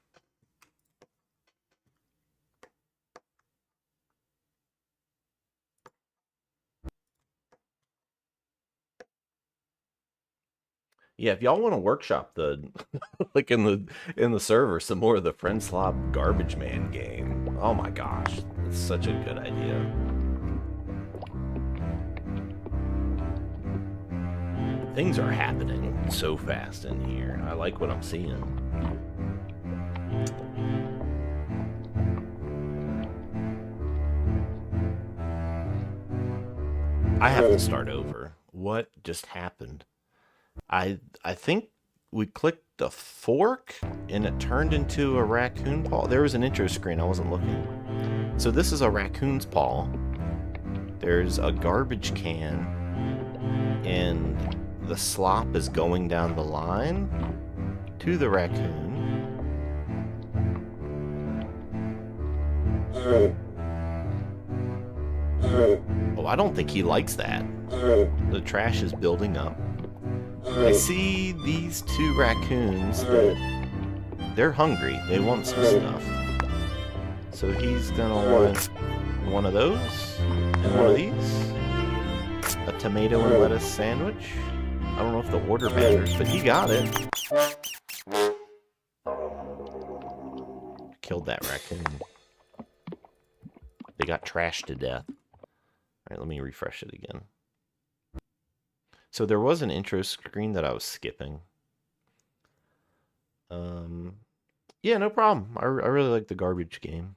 Yeah, if y'all want to workshop the like in the server some more of the Friend Slob Garbage Man game. Oh my gosh. It's such a good idea. Things are happening so fast in here. I like what I'm seeing. I have to start over. What just happened? I think we clicked the fork and it turned into a raccoon paw. There was an intro screen. I wasn't looking. So this is a raccoon's paw. There's a garbage can and the slop is going down the line to the raccoon. Oh, I don't think he likes that. The trash is building up. I see these two raccoons that they're hungry. They want some stuff. So he's gonna want one of those and one of these. A tomato and lettuce sandwich. I don't know if the order matters, but he got it. Killed that raccoon. They got trashed to death. Alright, let me refresh it again. So there was an intro screen that I was skipping. Yeah, no problem. I really like the garbage game.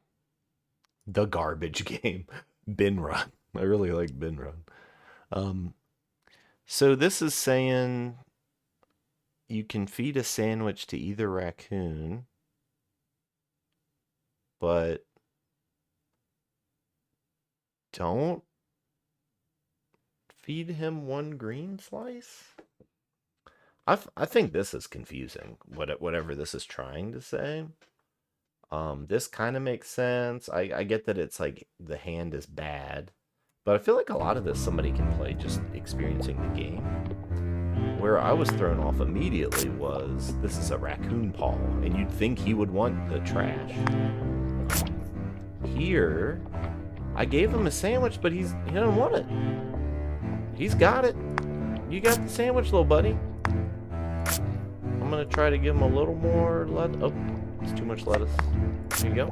The garbage game. Bin Run. I really like Bin Run. So this is saying you can feed a sandwich to either raccoon, but don't feed him one green slice? I think this is confusing, whatever this is trying to say. This kind of makes sense. I get that it's like the hand is bad, but I feel like a lot of this somebody can play just experiencing the game. Where I was thrown off immediately was this is a raccoon paw, and you'd think he would want the trash. Here, I gave him a sandwich, but he doesn't want it. He's got it. You got the sandwich, little buddy. I'm gonna try to give him a little more lettuce. Oh, it's too much lettuce. There you go.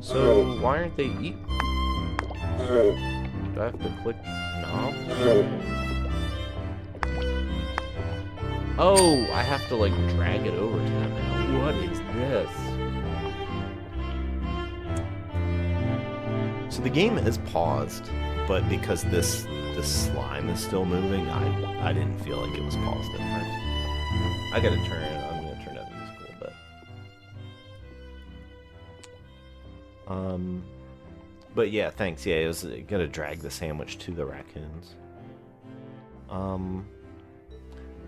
So why aren't they eating? Do I have to click knob? Oh, I have to like drag it over to them now. What is this? So the game has paused, but because this slime is still moving, I didn't feel like it was paused at first. I'm gonna turn down the music a little bit. But yeah, thanks. Yeah, it was gonna drag the sandwich to the raccoons.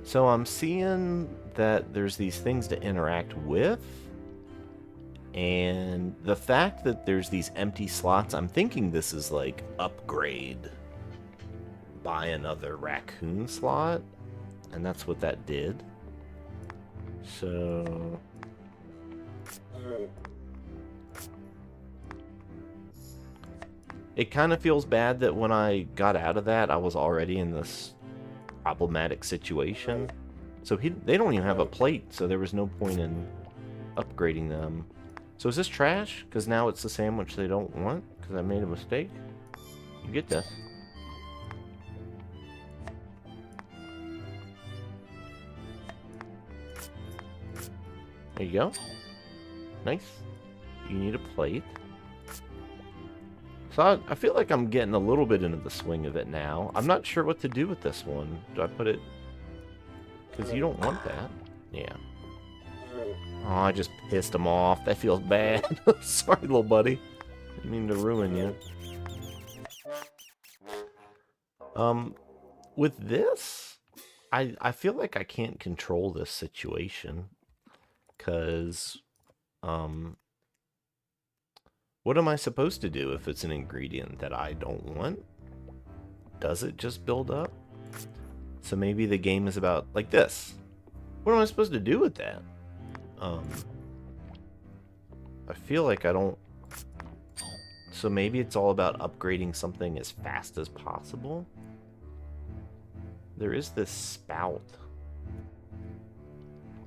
So I'm seeing that there's these things to interact with, and the fact that there's these empty slots, I'm thinking this is like upgrade. Buy another raccoon slot, and that's what that did. So it kind of feels bad that when I got out of that, I was already in this problematic situation. So they don't even have a plate, so there was no point in upgrading them. So is this trash? Because now it's the sandwich they don't want? Because I made a mistake? You get this. There you go. Nice. You need a plate. So I feel like I'm getting a little bit into the swing of it now. I'm not sure what to do with this one. Do I put it... Because you don't want that. Yeah. Oh, I just pissed him off. That feels bad. Sorry, little buddy. Didn't mean to ruin you. With this, I feel like I can't control this situation. Because What am I supposed to do if it's an ingredient that I don't want? Does it just build up? So maybe the game is about, like this. What am I supposed to do with that? I feel like I don't... So maybe it's all about upgrading something as fast as possible? There is this spout.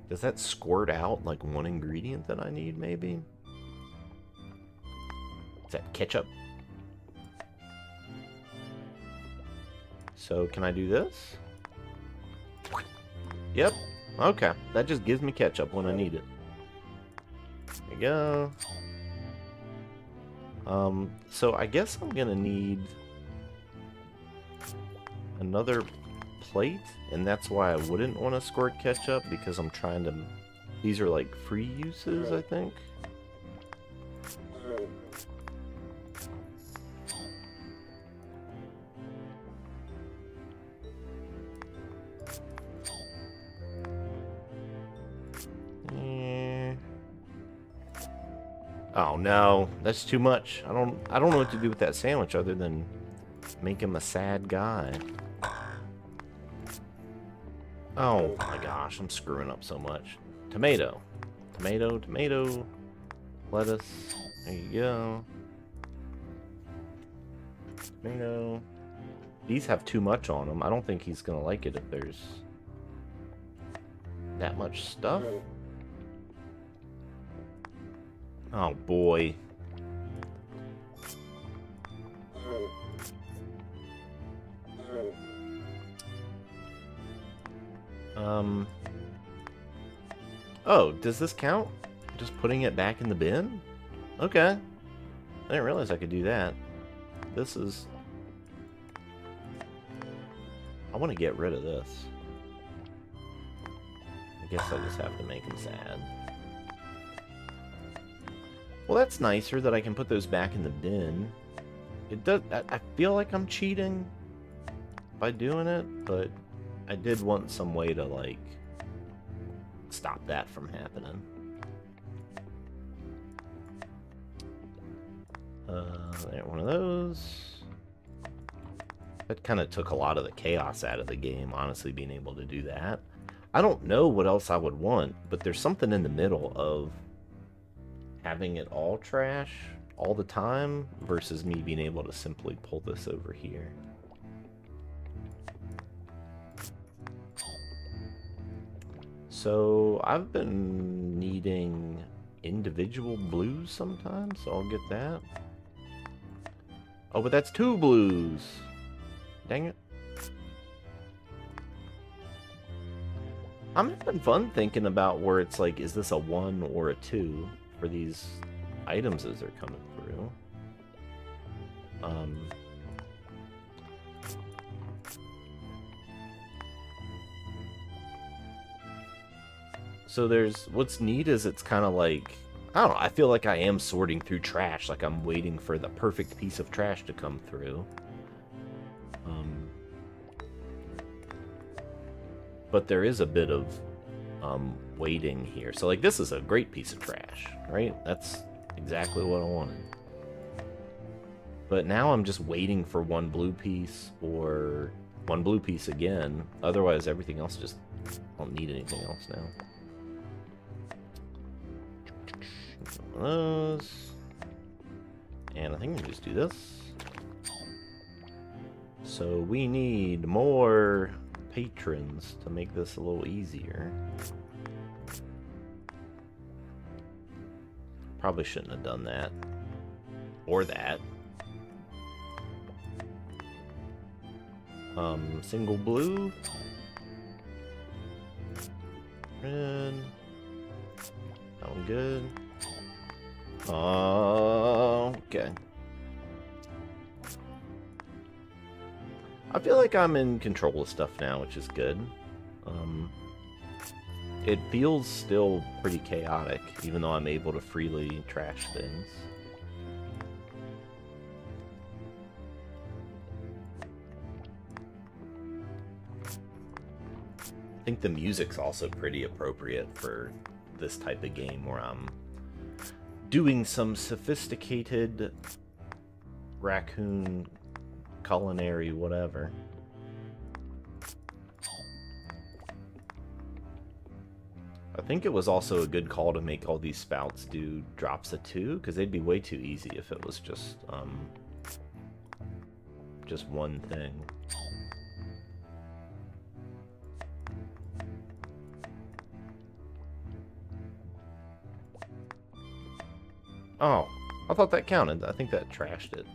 Does that squirt out like one ingredient that I need, maybe? Is that ketchup? So can I do this? Yep. Okay. That just gives me ketchup when I need it. There we go. So I guess I'm gonna need another plate, and that's why I wouldn't want to squirt ketchup, because I'm trying to... These are like free uses, I think. Oh no, that's too much. I don't know what to do with that sandwich other than make him a sad guy. Oh my gosh, I'm screwing up so much. Tomato. Tomato, tomato. Lettuce. There you go. Tomato. These have too much on them. I don't think he's gonna like it if there's that much stuff. Oh boy. Oh, does this count? Just putting it back in the bin? Okay. I didn't realize I could do that. This is... I want to get rid of this. I guess I just have to make him sad. Well, that's nicer that I can put those back in the bin. It does... I feel like I'm cheating by doing it, but I did want some way to, like, stop that from happening. There, one of those. That kind of took a lot of the chaos out of the game, honestly, being able to do that. I don't know what else I would want, but there's something in the middle of having it all trash all the time versus me being able to simply pull this over here. So I've been needing individual blues sometimes, so I'll get that. Oh, but that's 2 blues. Dang it. I'm having fun thinking about where it's like, is this a 1 or a 2 for these items as they're coming through? So there's, what's neat is it's kind of like, I don't know, I feel like I am sorting through trash, like I'm waiting for the perfect piece of trash to come through. But there is a bit of waiting here. So like this is a great piece of trash, right? That's exactly what I wanted. But now I'm just waiting for 1 blue piece or 1 blue piece again. Otherwise everything else just, I don't need anything else now. One of those. And I think we can just do this. So we need more patrons to make this a little easier. Probably shouldn't have done that. Or that. Single blue. Red. That one good. Okay. I feel like I'm in control of stuff now, which is good. It feels still pretty chaotic, even though I'm able to freely trash things. I think the music's also pretty appropriate for this type of game where I'm doing some sophisticated raccoon culinary whatever. I think it was also a good call to make all these spouts do drops of 2, because they'd be way too easy if it was just one thing. Oh, I thought that counted. I think that trashed it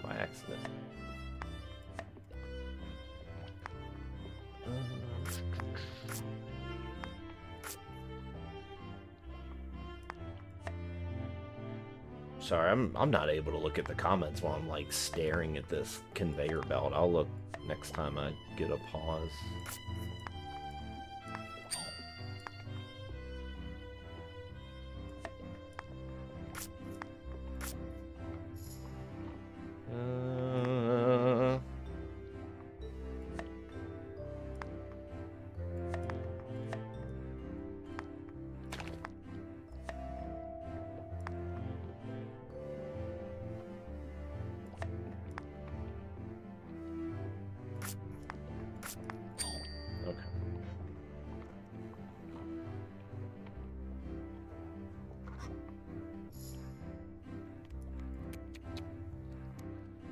by accident. Sorry, I'm not able to look at the comments while I'm like staring at this conveyor belt. I'll look next time I get a pause.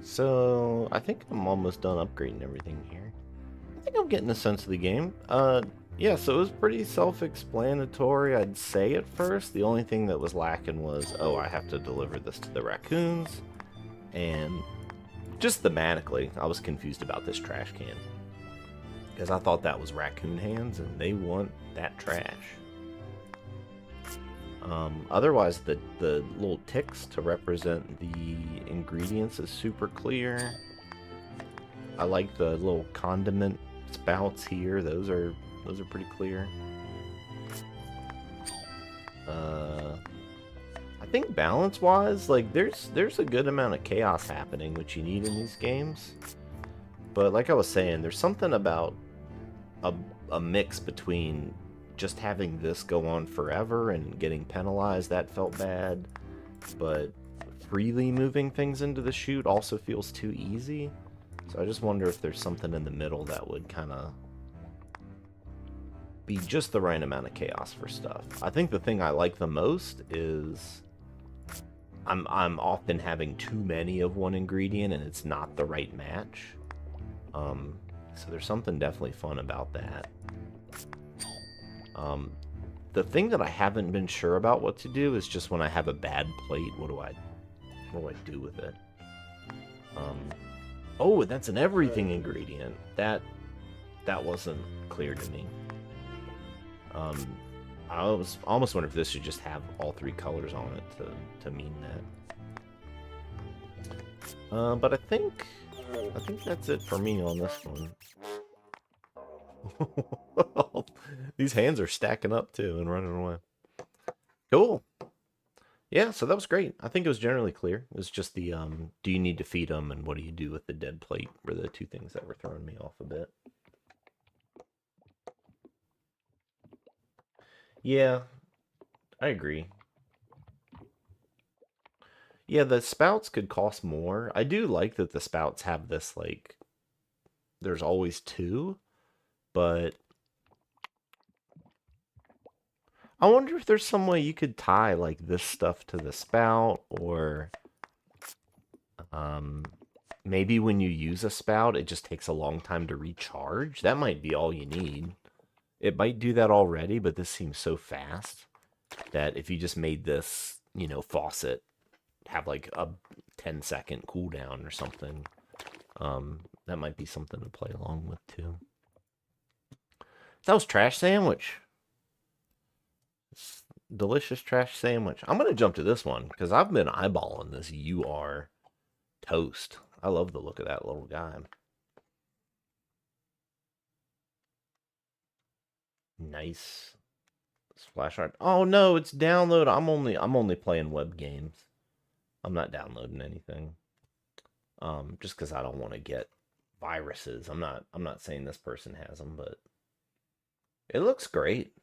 So, I think I'm almost done upgrading everything here. I think I'm getting a sense of the game. Yeah, so it was pretty self-explanatory, I'd say at first. The only thing that was lacking was, oh, I have to deliver this to the raccoons. And just thematically, I was confused about this trash can. Because I thought that was raccoon hands, and they want that trash. Otherwise, the little ticks to represent the ingredients is super clear. I like the little condiment spouts here. Those are pretty clear. I think balance-wise, like there's a good amount of chaos happening, which you need in these games. But like I was saying, there's something about a mix between just having this go on forever and getting penalized, that felt bad, but freely moving things into the chute also feels too easy. So I just wonder if there's something in the middle that would kind of be just the right amount of chaos for stuff. I think the thing I like the most is I'm often having too many of one ingredient and it's not the right match. So there's something definitely fun about that. The thing that I haven't been sure about what to do is just when I have a bad plate, what do I do with it? Oh, that's an everything ingredient. That wasn't clear to me. I was almost wondering if this should just have all 3 colors on it to mean that. But I think that's it for me on this one. These hands are stacking up too and running away. Cool. Yeah, so that was great. I think it was generally clear. It was just the do you need to feed them and what do you do with the dead plate were the 2 things that were throwing me off a bit. Yeah, I agree. Yeah, the spouts could cost more. I do like that the spouts have this, like, there's always 2, but I wonder if there's some way you could tie, like, this stuff to the spout, or maybe when you use a spout, it just takes a long time to recharge. That might be all you need. It might do that already, but this seems so fast that if you just made this, you know, faucet have like a 10-second cooldown or something, that might be something to play along with too. That was trash sandwich. Delicious trash sandwich. I'm gonna jump to this one because I've been eyeballing this UR toast. I love the look of that little guy. Nice splash art. Oh no, it's download. I'm only playing web games. I'm not downloading anything. Just because I don't want to get viruses. I'm not saying this person has them, but it looks great.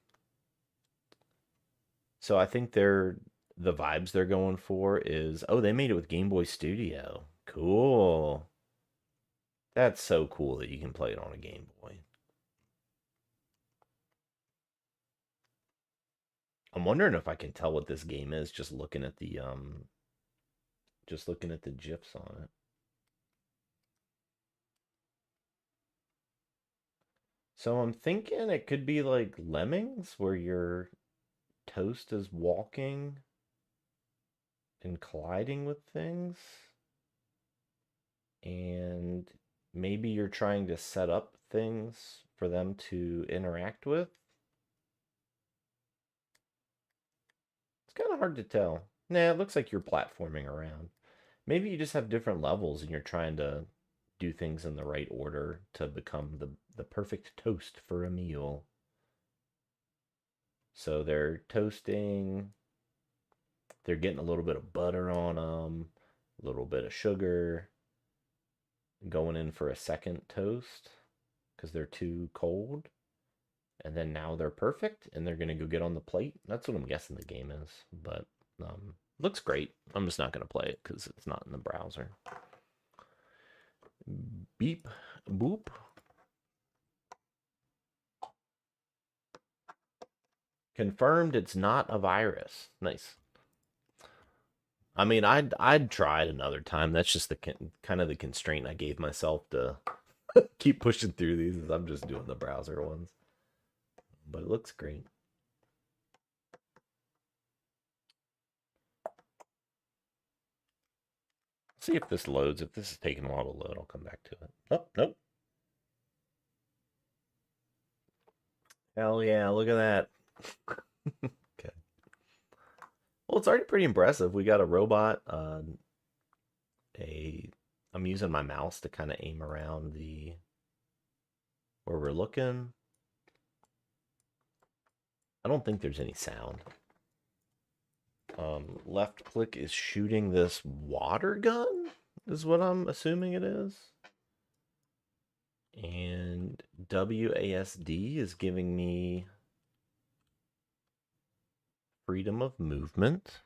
So I think they're the vibes they're going for is, oh, they made it with Game Boy Studio. Cool. That's so cool that you can play it on a Game Boy. I'm wondering if I can tell what this game is just looking at the GIFs on it. So I'm thinking it could be like Lemmings, where your toast is walking and colliding with things. And maybe you're trying to set up things for them to interact with. It's kind of hard to tell. Nah, it looks like you're platforming around. Maybe you just have different levels and you're trying to do things in the right order to become the perfect toast for a meal. So they're toasting, they're getting a little bit of butter on them, a little bit of sugar, going in for a second toast because they're too cold. And then now they're perfect and they're going to go get on the plate. That's what I'm guessing the game is. But looks great. I'm just not going to play it because it's not in the browser. Beep, boop. Confirmed it's not a virus. Nice. I mean, I'd try it another time. That's just the kind of the constraint I gave myself to keep pushing through these. Is I'm just doing the browser ones. But it looks great. See if this loads. If this is taking a while to load, I'll come back to it. Oh, nope. Hell yeah, look at that. Okay. Well, it's already pretty impressive. We got a robot, I'm using my mouse to kind of aim around the where we're looking. I don't think there's any sound. Left click is shooting this water gun, is what I'm assuming it is. And WASD is giving me freedom of movement.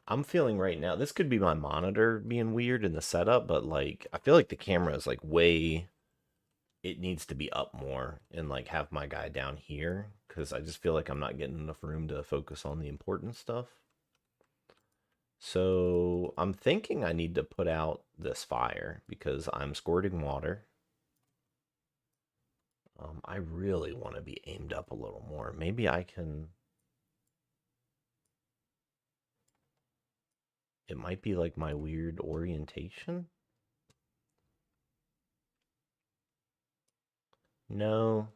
I'm feeling right now, this could be my monitor being weird in the setup, but like, I feel like the camera is like way, it needs to be up more and like have my guy down here because I just feel like I'm not getting enough room to focus on the important stuff. So I'm thinking I need to put out this fire because I'm squirting water. I really want to be aimed up a little more. Maybe I can. It might be like my weird orientation. No.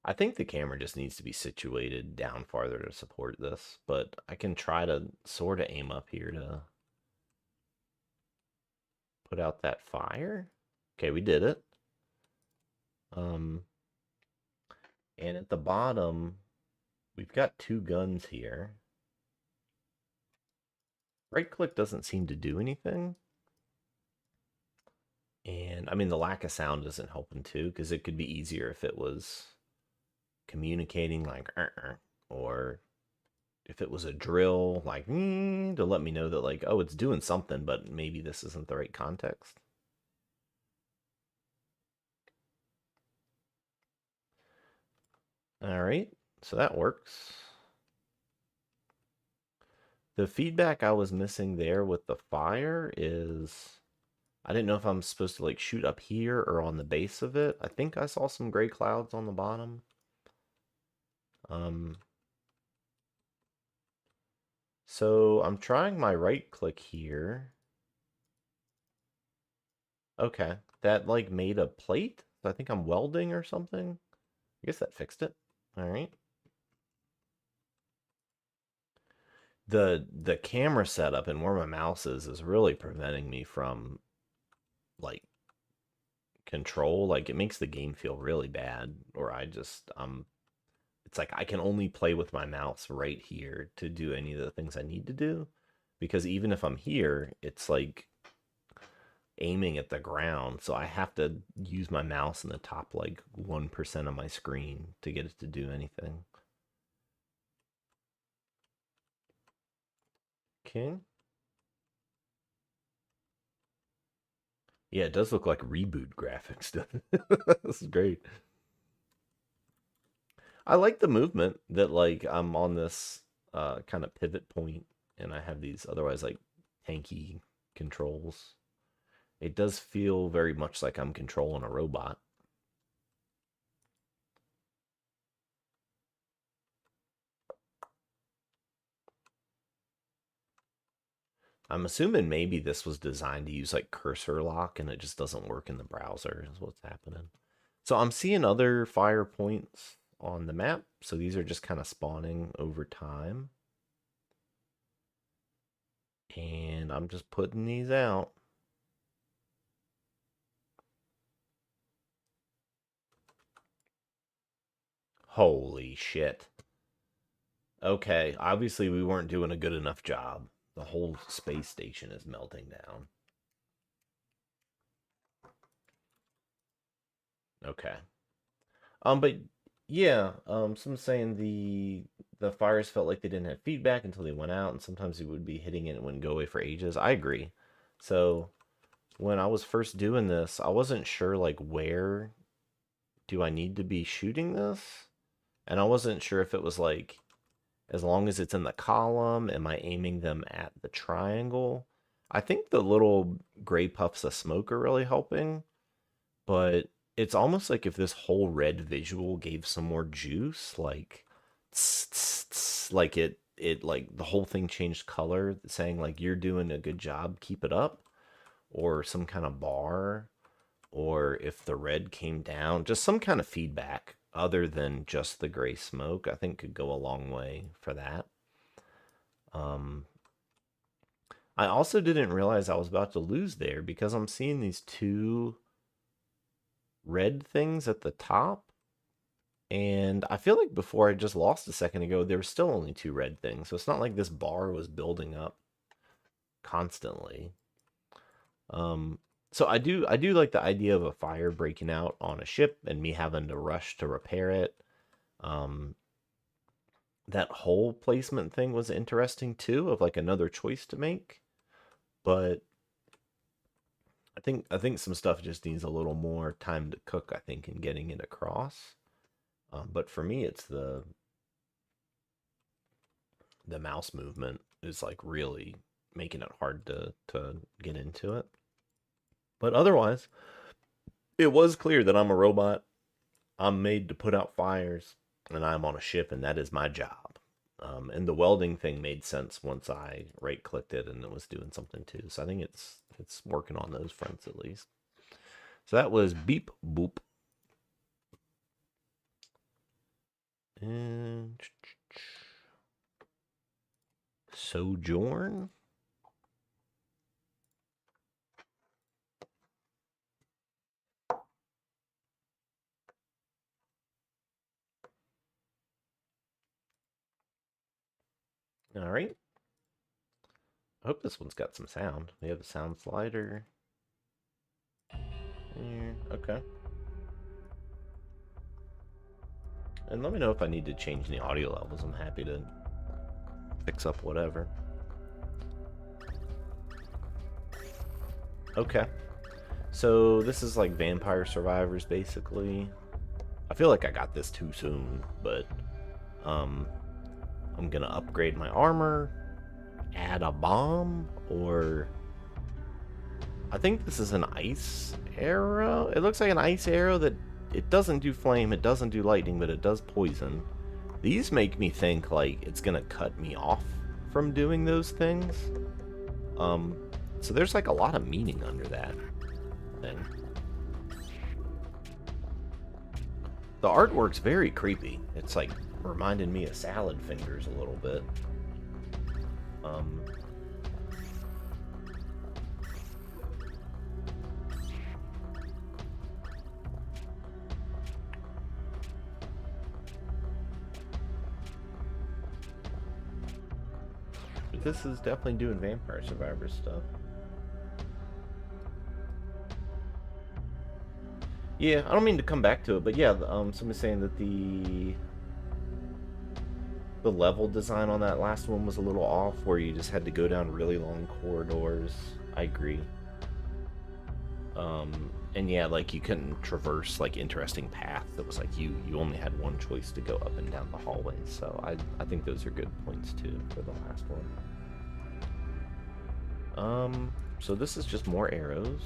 I think the camera just needs to be situated down farther to support this, but I can try to sort of aim up here to put out that fire. Okay, we did it. And at the bottom, we've got two guns here. Right click doesn't seem to do anything. And I mean, the lack of sound isn't helping too, because it could be easier if it was communicating like, or if it was a drill, like, to let me know that, like, oh, it's doing something, but maybe this isn't the right context. All right, so that works. The feedback I was missing there with the fire is I didn't know if I'm supposed to like shoot up here or on the base of it. I think I saw some gray clouds on the bottom. So I'm trying my right click here. Okay, that like made a plate. So I think I'm welding or something. I guess that fixed it. All right. The camera setup and where my mouse is really preventing me from like control. Like it makes the game feel really bad, or I just it's like I can only play with my mouse right here to do any of the things I need to do, because even if I'm here, it's like aiming at the ground, so I have to use my mouse in the top like 1% of my screen to get it to do anything. Okay. Yeah, it does look like reboot graphics. This is great. I like the movement that like I'm on this kind of pivot point and I have these otherwise like tanky controls. It does feel very much like I'm controlling a robot. I'm assuming maybe this was designed to use like cursor lock and it just doesn't work in the browser is what's happening. So I'm seeing other fire points on the map. So these are just kind of spawning over time. And I'm just putting these out. Holy shit. Okay, obviously we weren't doing a good enough job. The whole space station is melting down. Okay. But yeah, some saying the fires felt like they didn't have feedback until they went out, and sometimes it would be hitting it and it wouldn't go away for ages. I agree. So when I was first doing this, I wasn't sure like where do I need to be shooting this? And I wasn't sure if it was like as long as it's in the column, am I aiming them at the triangle? I think the little gray puffs of smoke are really helping, but it's almost like if this whole red visual gave some more juice, like tss, tss, tss, like it like the whole thing changed color, saying like you're doing a good job, keep it up, or some kind of bar, or if the red came down, just some kind of feedback other than just the gray smoke, I think could go a long way for that. Um, I also didn't realize I was about to lose there because I'm seeing these two red things at the top. And I feel like before I just lost a second ago, there were still only two red things. So it's not like this bar was building up constantly. So I do like the idea of a fire breaking out on a ship and me having to rush to repair it. Um, that whole placement thing was interesting too, of like another choice to make. But I think some stuff just needs a little more time to cook, I think, in getting it across. But for me, it's the mouse movement is like really making it hard to get into it. But otherwise, it was clear that I'm a robot. I'm made to put out fires, and I'm on a ship, and that is my job. And the welding thing made sense once I right clicked it and it was doing something too. So I think it's working on those fronts at least. So that was Beep Boop. And Sojourn. All right. I hope this one's got some sound. We have a sound slider. Here. Okay. And let me know if I need to change the audio levels. I'm happy to fix up whatever. Okay. So this is like Vampire Survivors, basically. I feel like I got this too soon, but I'm gonna upgrade my armor, add a bomb, or I think this is an ice arrow. It looks like an ice arrow that it doesn't do flame, it doesn't do lightning, but it does poison. These make me think like it's gonna cut me off from doing those things. So there's like a lot of meaning under that thing. The artwork's very creepy. It's like reminding me of Salad Fingers a little bit. But this is definitely doing Vampire Survivor stuff. Yeah, I don't mean to come back to it, but yeah, somebody's saying that The level design on that last one was a little off, where you just had to go down really long corridors. I agree. And yeah, like you couldn't traverse like interesting paths. That was like you only had one choice to go up and down the hallways. So I think those are good points too for the last one. So this is just more arrows.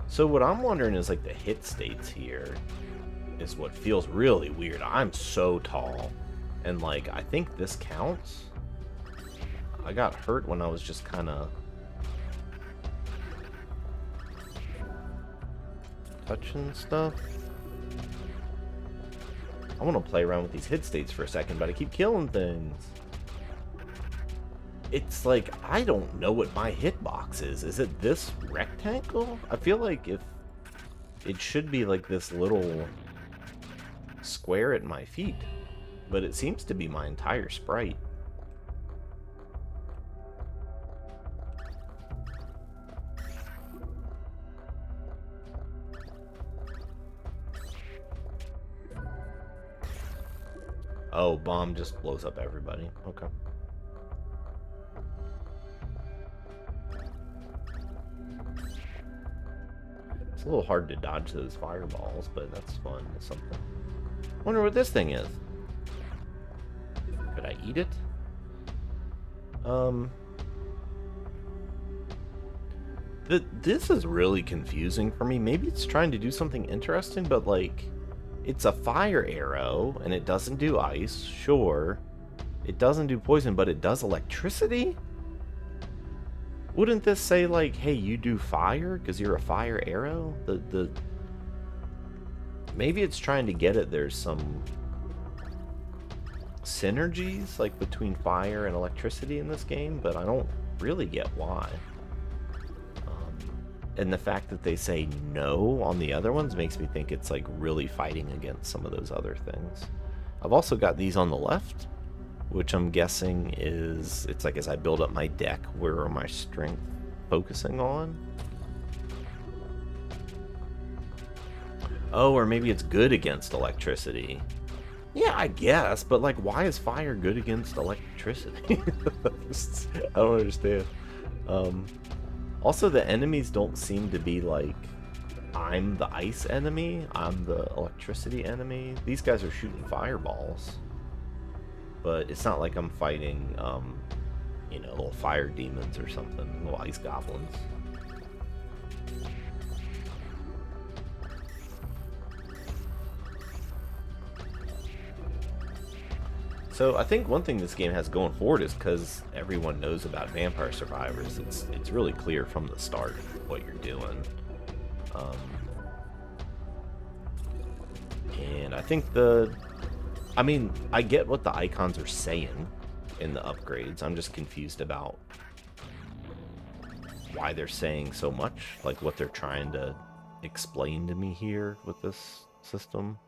So what I'm wondering is like the hit states here is what feels really weird. I'm so tall, and like I think this counts. I got hurt when I was just kind of touching stuff. I want to play around with these hit states for a second, but I keep killing things. It's like, I don't know what my hitbox is. Is it this rectangle? I feel like if it should be like this little square at my feet, but it seems to be my entire sprite. Oh, bomb just blows up everybody. Okay. It's a little hard to dodge those fireballs, but that's fun. It's something. Wonder what this thing is. Could I eat it? This is really confusing for me. Maybe it's trying to do something interesting, but like, it's a fire arrow, and it doesn't do ice, sure. It doesn't do poison, but it does electricity? Wouldn't this say, like, hey, you do fire, because you're a fire arrow? Maybe it's trying to get at there's some synergies, like, between fire and electricity in this game, but I don't really get why. And the fact that they say no on the other ones makes me think it's like really fighting against some of those other things. I've also got these on the left, which I'm guessing is, it's like as I build up my deck, where are my strength focusing on? Oh, or maybe it's good against electricity. Yeah, I guess, but like, why is fire good against electricity? I don't understand. Also, the enemies don't seem to be like, I'm the ice enemy, I'm the electricity enemy. These guys are shooting fireballs. But it's not like I'm fighting, you know, little fire demons or something, little ice goblins. So I think one thing this game has going forward is because everyone knows about Vampire Survivors, it's really clear from the start what you're doing. And I think I mean, I get what the icons are saying in the upgrades. I'm just confused about why they're saying so much, like what they're trying to explain to me here with this system.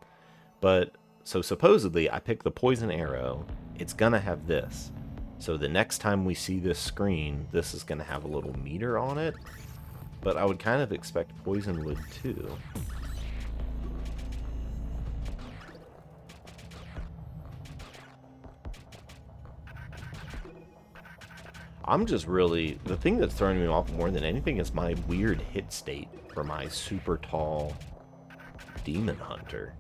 But so supposedly I pick the poison arrow, it's gonna have this. So the next time we see this screen, this is gonna have a little meter on it. But I would kind of expect poison would too. I'm just really, the thing that's throwing me off more than anything is my weird hit state for my super tall demon hunter.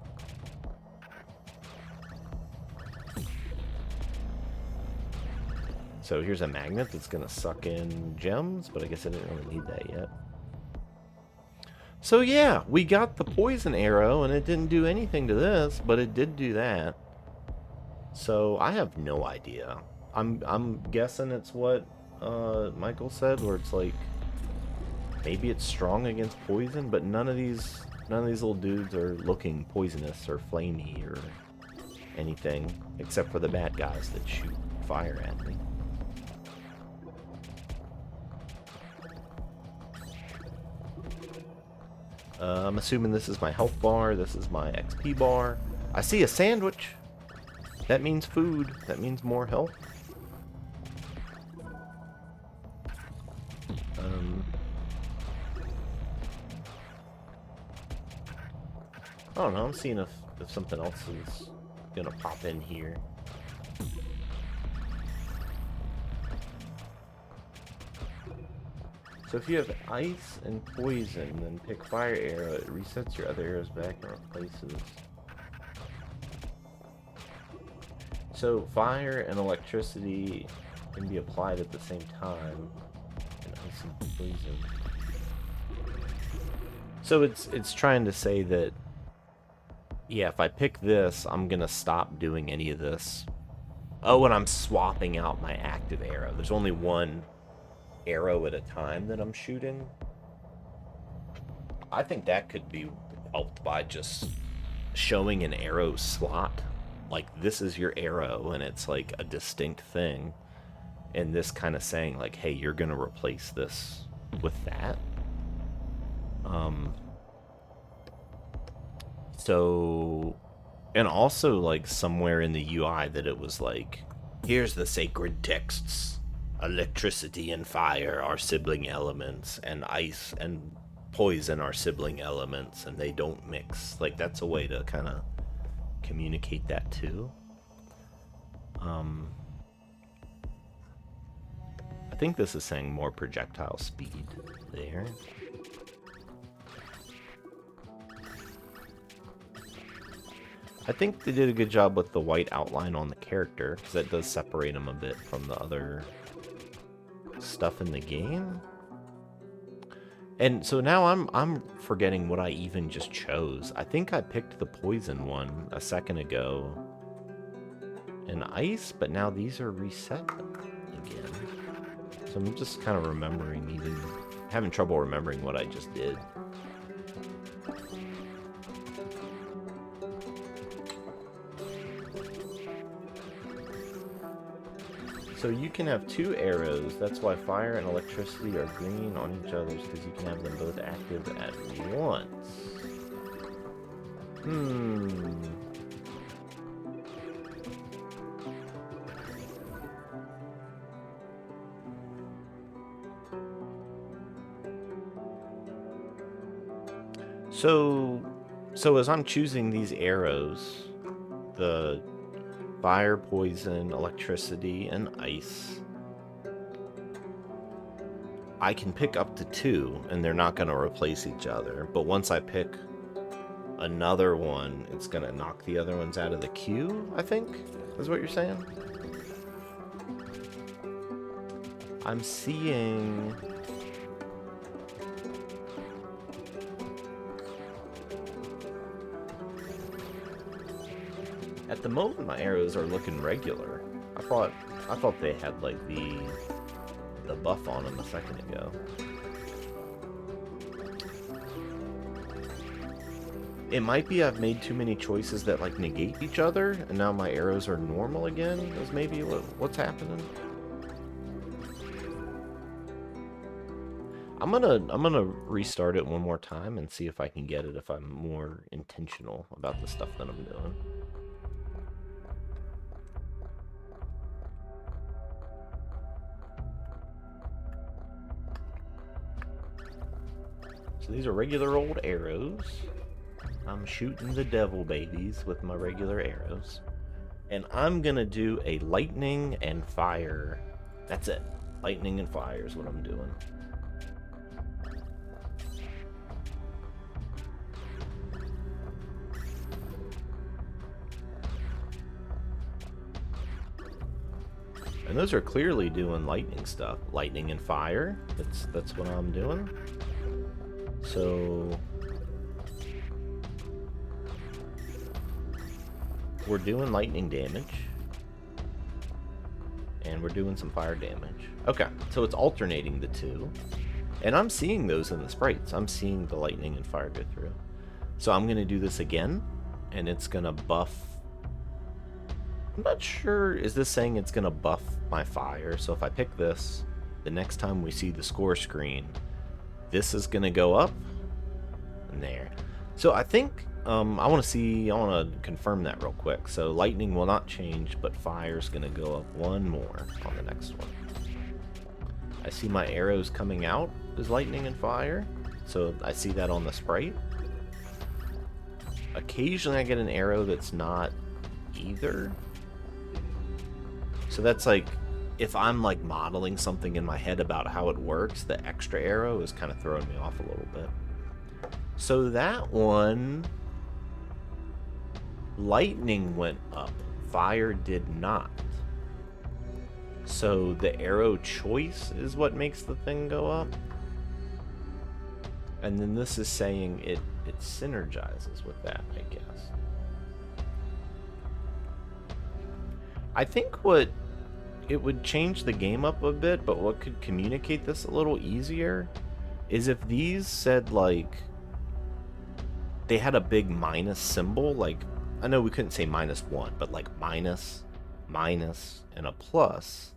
So here's a magnet that's going to suck in gems, but I guess I didn't really need that yet. So yeah, we got the poison arrow, and it didn't do anything to this, but it did do that. So I have no idea. I'm guessing it's what Michael said, where it's like maybe it's strong against poison, but none of these little dudes are looking poisonous or flamey or anything, except for the bad guys that shoot fire at me. I'm assuming this is my health bar, this is my XP bar. I see a sandwich. That means food. That means more health. I don't know, I'm seeing if if something else is gonna pop in here. So if you have ice and poison, then pick fire arrow, it resets your other arrows back and replaces. So fire and electricity can be applied at the same time, and ice and poison. So it's trying to say that, yeah, if I pick this, I'm gonna stop doing any of this. Oh, and I'm swapping out my active arrow. There's only one arrow at a time that I'm shooting. I think that could be helped by just showing an arrow slot. Like, this is your arrow, and it's like a distinct thing. And this kind of saying, like, hey, you're gonna replace this with that. So, and also, like, somewhere in the UI that it was like, here's the sacred texts. Electricity and fire are sibling elements, and ice and poison are sibling elements, and they don't mix. Like, that's a way to kind of communicate that too. I think this is saying more projectile speed there. I think they did a good job with the white outline on the character, because that does separate him a bit from the other stuff in the game. And so now I'm forgetting what I even just chose. I think I picked the poison one a second ago and ice, but now these are reset again. So I'm just kind of having trouble remembering what I just did. So you can have two arrows. That's why fire and electricity are green on each other's, because you can have them both active at once. So as I'm choosing these arrows, the fire, poison, electricity, and ice, I can pick up to 2, and they're not going to replace each other. But once I pick another one, it's going to knock the other ones out of the queue, I think, is what you're saying? I'm seeing... At the moment, my arrows are looking regular. I thought they had like the buff on them a second ago. It might be I've made too many choices that like negate each other, and now my arrows are normal again. Is maybe what's happening. I'm gonna restart it one more time and see if I can get it if I'm more intentional about the stuff that I'm doing. So these are regular old arrows. I'm shooting the devil babies with my regular arrows. And I'm gonna do a lightning and fire. That's it. Lightning and fire is what I'm doing. And those are clearly doing lightning stuff. Lightning and fire. That's what I'm doing. So we're doing lightning damage. And we're doing some fire damage. Okay, so it's alternating the two. And I'm seeing those in the sprites. I'm seeing the lightning and fire go through. So I'm gonna do this again, and it's gonna buff. I'm not sure, is this saying it's gonna buff my fire? So if I pick this, the next time we see the score screen, this is gonna go up, and there. So I think, I wanna confirm that real quick. So lightning will not change, but fire's gonna go up one more on the next one. I see my arrows coming out as lightning and fire, so I see that on the sprite. occasionally I get an arrow that's not either. So that's like, if I'm like modeling something in my head about how it works, the extra arrow is kind of throwing me off a little bit. So that one, lightning went up, fire did not. So the arrow choice is what makes the thing go up. And then this is saying it synergizes with that, I guess. I think what it would change the game up a bit, but what could communicate this a little easier is if these said, like, they had a big minus symbol. Like, I know we couldn't say -1, but like minus, minus, and a plus.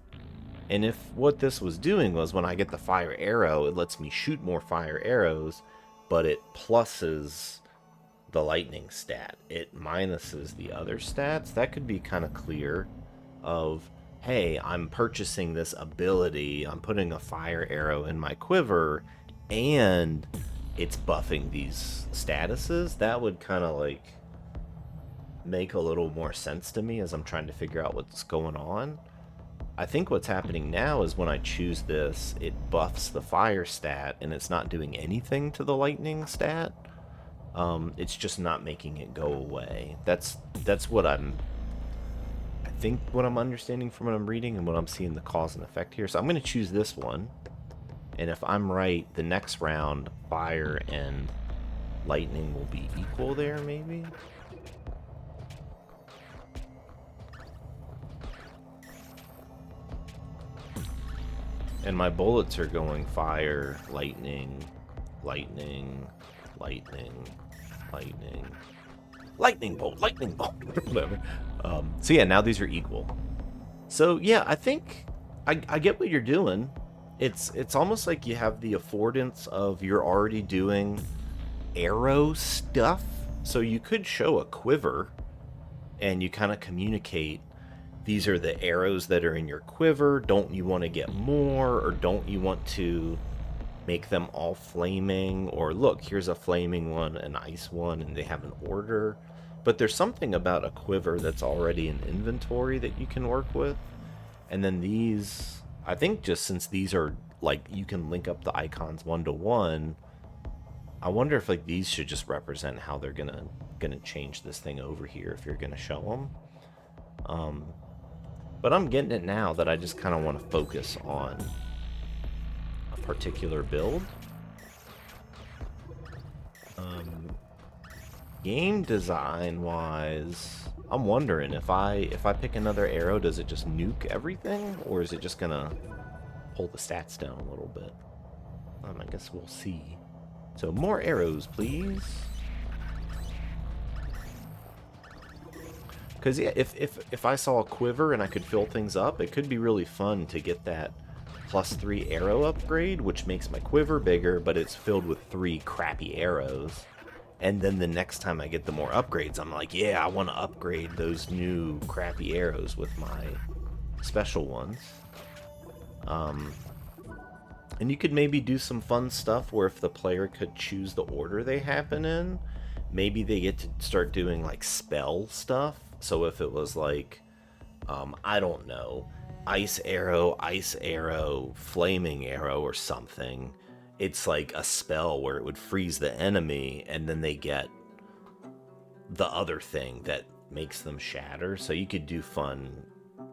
And if what this was doing was, when I get the fire arrow, it lets me shoot more fire arrows, but it pluses the lightning stat. It minuses the other stats. That could be kind of clear of, hey, I'm purchasing this ability, I'm putting a fire arrow in my quiver, and it's buffing these statuses. That would kind of like make a little more sense to me as I'm trying to figure out what's going on. I think what's happening now is when I choose this, it buffs the fire stat, and it's not doing anything to the lightning stat. It's just not making it go away. That's what I think what I'm understanding from what I'm reading and what I'm seeing the cause and effect here. So I'm going to choose this one, and if I'm right, the next round, fire and lightning will be equal there, maybe? And my bullets are going fire, lightning, lightning, lightning, lightning, lightning bolt, whatever. So yeah, now these are equal. So yeah, I think I get what you're doing. It's almost like you have the affordance of you're already doing arrow stuff. So you could show a quiver and you kind of communicate, these are the arrows that are in your quiver. Don't you want to get more, or don't you want to make them all flaming? Or look, here's a flaming one, an ice one, and they have an order. But there's something about a quiver that's already in inventory that you can work with. And then these, I think just since these are like, you can link up the icons one-to-one, I wonder if like these should just represent how they're gonna change this thing over here if you're gonna show them. But I'm getting it now that I just kind of want to focus on a particular build. Game design wise, I'm wondering if I pick another arrow, does it just nuke everything, or is it just gonna pull the stats down a little bit? I guess we'll see. So more arrows, please. Because yeah, if I saw a quiver and I could fill things up, it could be really fun to get that +3 arrow upgrade, which makes my quiver bigger, but it's filled with 3 crappy arrows. And then the next time I get the more upgrades, I'm like, yeah, I want to upgrade those new crappy arrows with my special ones. And you could maybe do some fun stuff where if the player could choose the order they happen in, maybe they get to start doing like spell stuff. So if it was like, I don't know, ice arrow, flaming arrow or something, it's like a spell where it would freeze the enemy and then they get the other thing that makes them shatter. So you could do fun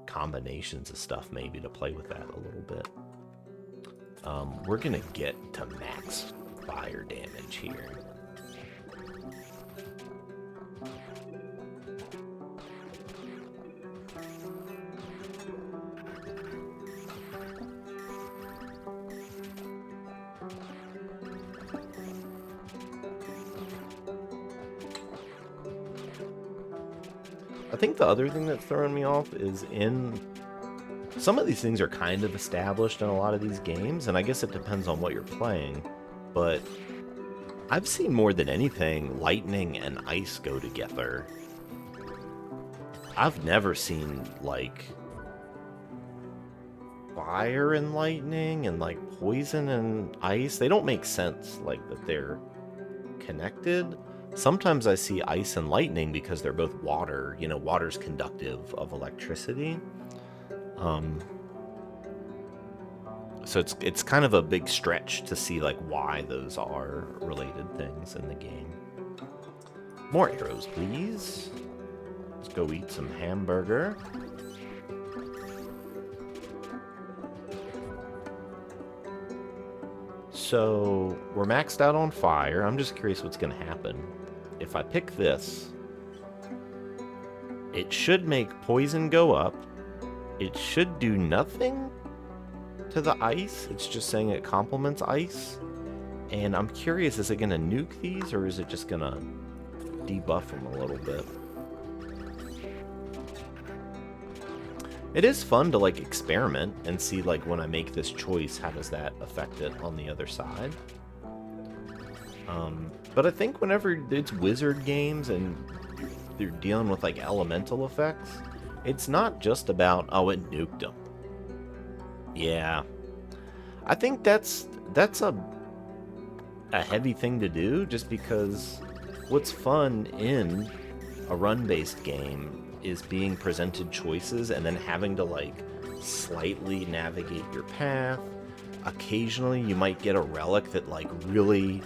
combinations of stuff maybe to play with that a little bit. We're gonna get to max fire damage here. I think the other thing that's throwing me off is some of these things are kind of established in a lot of these games, and I guess it depends on what you're playing, but I've seen more than anything lightning and ice go together. I've never seen like fire and lightning and like poison and ice. They don't make sense like that they're connected, Sometimes I see ice and lightning because they're both water. You know, water's conductive of electricity. So it's kind of a big stretch to see like why those are related things in the game. More arrows, please. Let's go eat some hamburger. So we're maxed out on fire. I'm just curious what's going to happen. If I pick this, it should make poison go up. It should do nothing to the ice. It's just saying it complements ice. And I'm curious, is it going to nuke these or is it just going to debuff them a little bit? It is fun to like experiment and see like when I make this choice, how does that affect it on the other side? But I think whenever it's wizard games and they're dealing with like elemental effects, it's not just about, oh, it nuked them. Yeah, I think that's a heavy thing to do, just because what's fun in a run-based game is being presented choices and then having to like slightly navigate your path. Occasionally you might get a relic that like really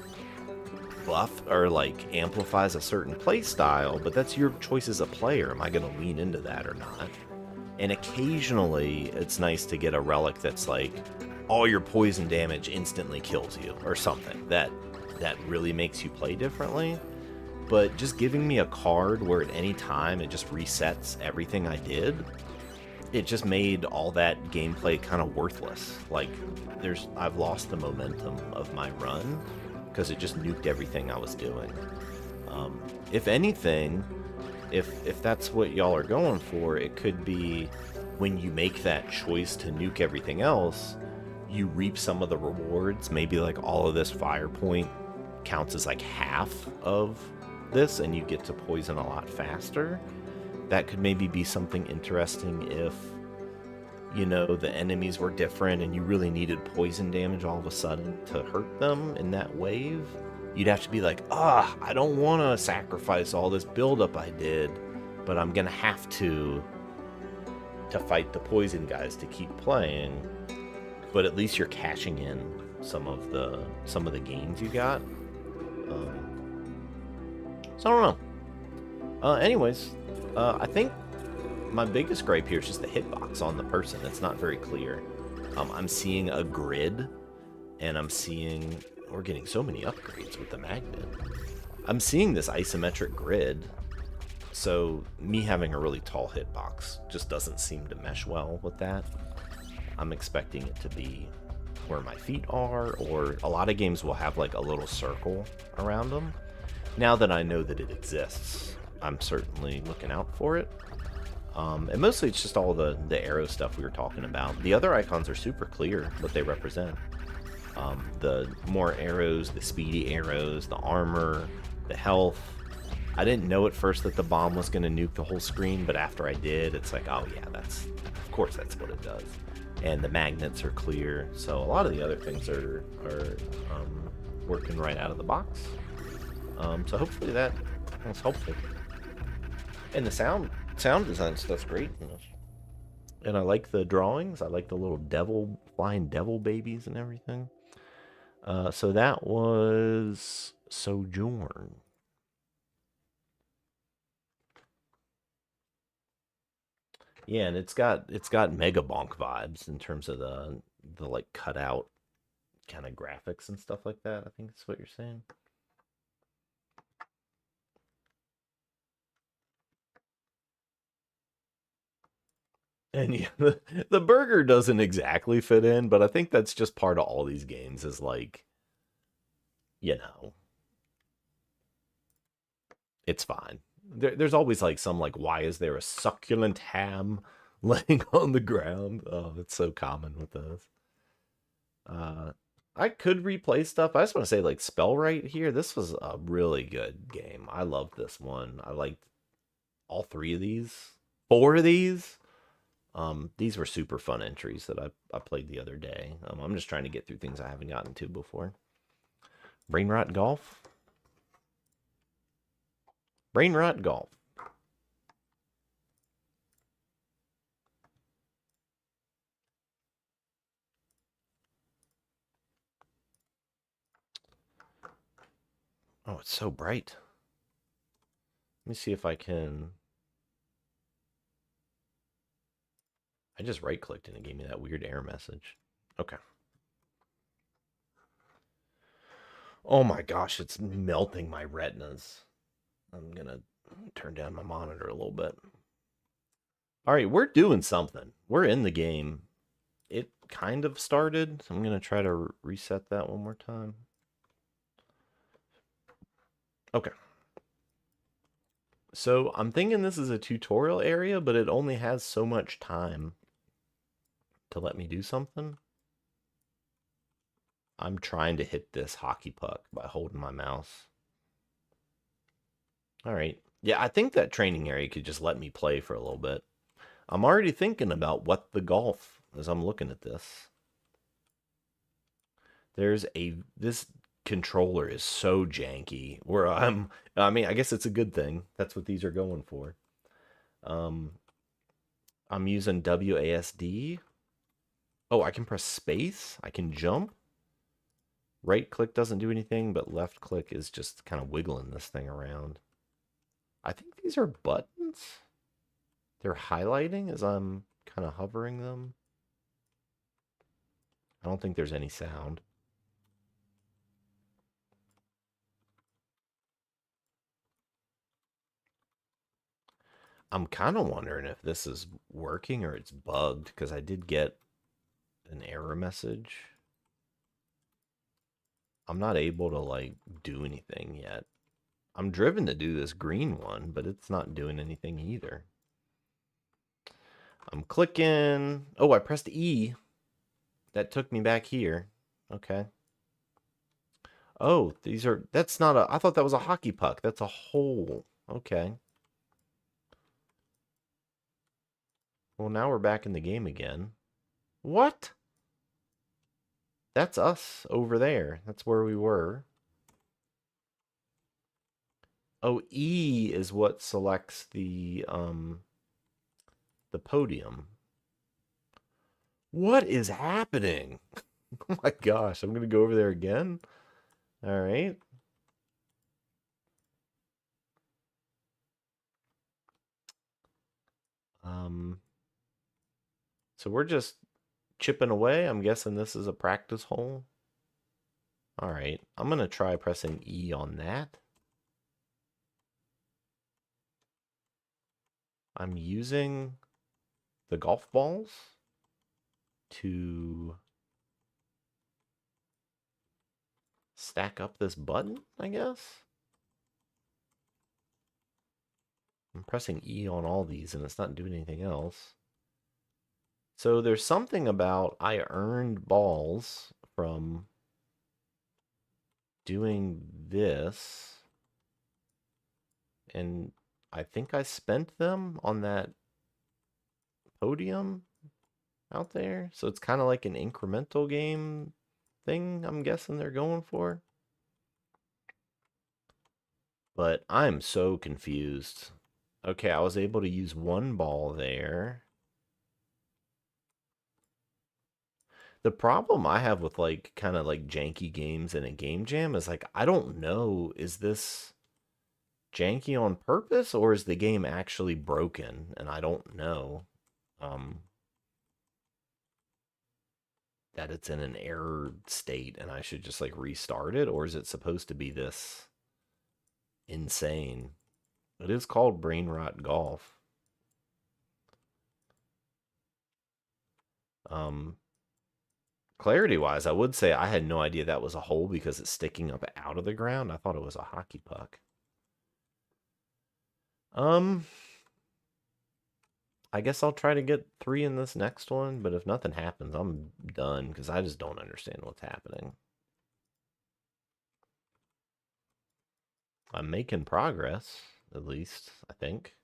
buff or like amplifies a certain play style, but that's your choice as a player. Am I going to lean into that or not? And occasionally it's nice to get a relic that's like all your poison damage instantly kills you or something that really makes you play differently. But just giving me a card where at any time it just resets everything I did, it just made all that gameplay kind of worthless. Like I've lost the momentum of my run because it just nuked everything I was doing. If anything, if that's what y'all are going for, it could be when you make that choice to nuke everything else, you reap some of the rewards. Maybe like all of this fire point counts as like half of this and you get to poison a lot faster. That could maybe be something interesting if, you know, the enemies were different and you really needed poison damage all of a sudden to hurt them in that wave. You'd have to be like, I don't want to sacrifice all this buildup I did, but I'm gonna have to fight the poison guys to keep playing. But at least you're cashing in some of the gains you got. So I don't know. Anyways, I think my biggest gripe here is just the hitbox on the person. It's not very clear. I'm seeing a grid, and I'm seeing... We're getting so many upgrades with the magnet. I'm seeing this isometric grid, so me having a really tall hitbox just doesn't seem to mesh well with that. I'm expecting it to be where my feet are, or a lot of games will have like a little circle around them. Now that I know that it exists, I'm certainly looking out for it. And mostly it's just all the arrow stuff we were talking about. The other icons are super clear what they represent. The more arrows, the speedy arrows, the armor, the health. I didn't know at first that the bomb was going to nuke the whole screen, but after I did, it's like, oh yeah, of course that's what it does. And the magnets are clear, so a lot of the other things are working right out of the box. So hopefully that's helpful. And the sound design stuff's great in this. And I like the drawings. I like the little flying devil babies and everything. So that was Sojourn. Yeah, and it's got Mega Bonk vibes in terms of the like cutout kind of graphics and stuff like that. I think that's what you're saying. And yeah, the burger doesn't exactly fit in, but I think that's just part of all these games is like, you know, it's fine. There's always like some like, why is there a succulent ham laying on the ground? Oh, it's so common with those. I could replay stuff. I just want to say like Spellwright here. This was a really good game. I loved this one. I liked all three of these. Four of these. These were super fun entries that I played the other day. I'm just trying to get through things I haven't gotten to before. Brain Rot Golf. Brain rot golf. Oh, it's so bright. Let me see if I can. I just right clicked and it gave me that weird error message. Okay. Oh my gosh, it's melting my retinas. I'm gonna turn down my monitor a little bit. All right, we're doing something. We're in the game. It kind of started, so I'm gonna try to reset that one more time. Okay. So I'm thinking this is a tutorial area, but it only has so much time to let me do something. I'm trying to hit this hockey puck by holding my mouse. All right. Yeah, I think that training area could just let me play for a little bit. I'm already thinking about what the golf as I'm looking at this. This controller is so janky where I mean, I guess it's a good thing. That's what these are going for. I'm using WASD. Oh, I can press space. I can jump. Right click doesn't do anything, but left click is just kind of wiggling this thing around. I think these are buttons. They're highlighting as I'm kind of hovering them. I don't think there's any sound. I'm kind of wondering if this is working or it's bugged because I did get an error message. I'm not able to like do anything yet. I'm driven to do this green one, but it's not doing anything either. I'm clicking. Oh, I pressed E. That took me back here. Okay. Oh, that's not a, I thought that was a hockey puck. That's a hole. Okay. Well, now we're back in the game again. What? That's us over there. That's where we were. Oh, E is what selects the podium. What is happening? Oh my gosh, I'm gonna go over there again. All right. So we're just chipping away. I'm guessing this is a practice hole. All right, I'm gonna try pressing E on that. I'm using the golf balls to stack up this button, I guess. I'm pressing E on all these and it's not doing anything else. So there's something about I earned balls from doing this. And I think I spent them on that podium out there. So it's kind of like an incremental game thing, I'm guessing they're going for. But I'm so confused. Okay, I was able to use one ball there. The problem I have with like kind of like janky games in a game jam is like I don't know, is this janky on purpose or is the game actually broken and I don't know that it's in an error state and I should just like restart it, or is it supposed to be this insane? It is called Brain Rot Golf. Clarity wise, I would say I had no idea that was a hole because it's sticking up out of the ground. I thought it was a hockey puck. I guess I'll try to get 3 in this next one, but if nothing happens, I'm done because I just don't understand what's happening. I'm making progress, at least, I think.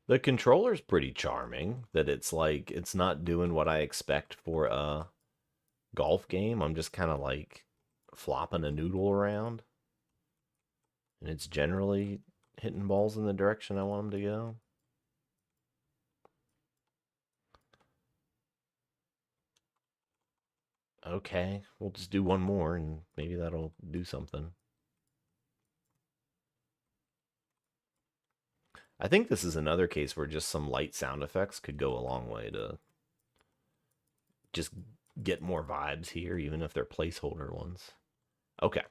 The controller's pretty charming, that it's like, it's not doing what I expect for a golf game. I'm just kind of like flopping a noodle around. And it's generally hitting balls in the direction I want them to go. Okay, we'll just do one more and maybe that'll do something. I think this is another case where just some light sound effects could go a long way to just get more vibes here, even if they're placeholder ones. Okay.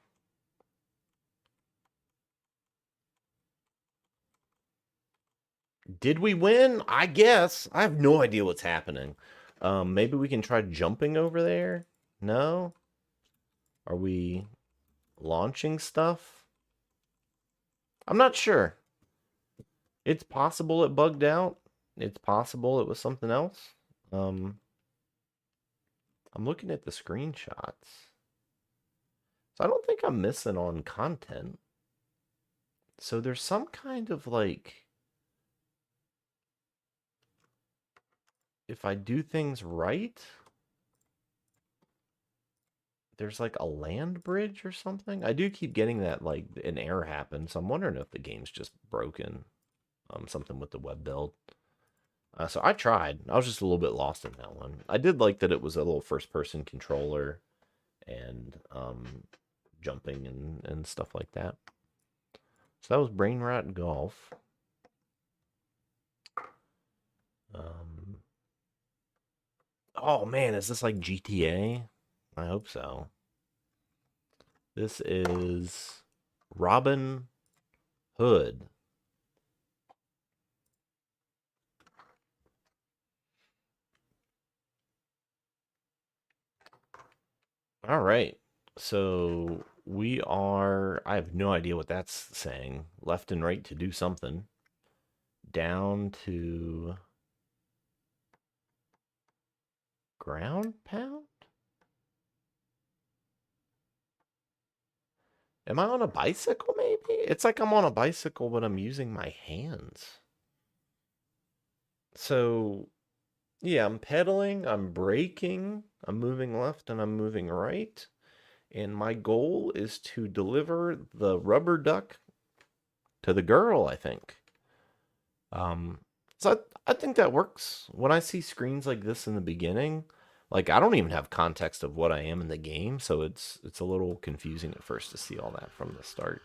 Did we win? I guess. I have no idea what's happening. Maybe we can try jumping over there? No? Are we launching stuff? I'm not sure. It's possible it bugged out. It's possible it was something else. I'm looking at the screenshots. So I don't think I'm missing on content. So there's some kind of like, if I do things right, there's like a land bridge or something. I do keep getting that like an error happens. So I'm wondering if the game's just broken. Something with the web build. So I tried. I was just a little bit lost in that one. I did like that it was a little first-person controller and jumping and stuff like that. So that was Brain Rot Golf. Oh man, is this like GTA? I hope so. This is Robbin Hood. All right. So we are, I have no idea what that's saying. Left and right to do something. Down to ground pound? Am I on a bicycle maybe? It's like I'm on a bicycle, but I'm using my hands. So yeah, I'm pedaling, I'm braking, I'm moving left and I'm moving right. And my goal is to deliver the rubber duck to the girl, I think. So I think that works. When I see screens like this in the beginning, like I don't even have context of what I am in the game, so it's a little confusing at first to see all that from the start.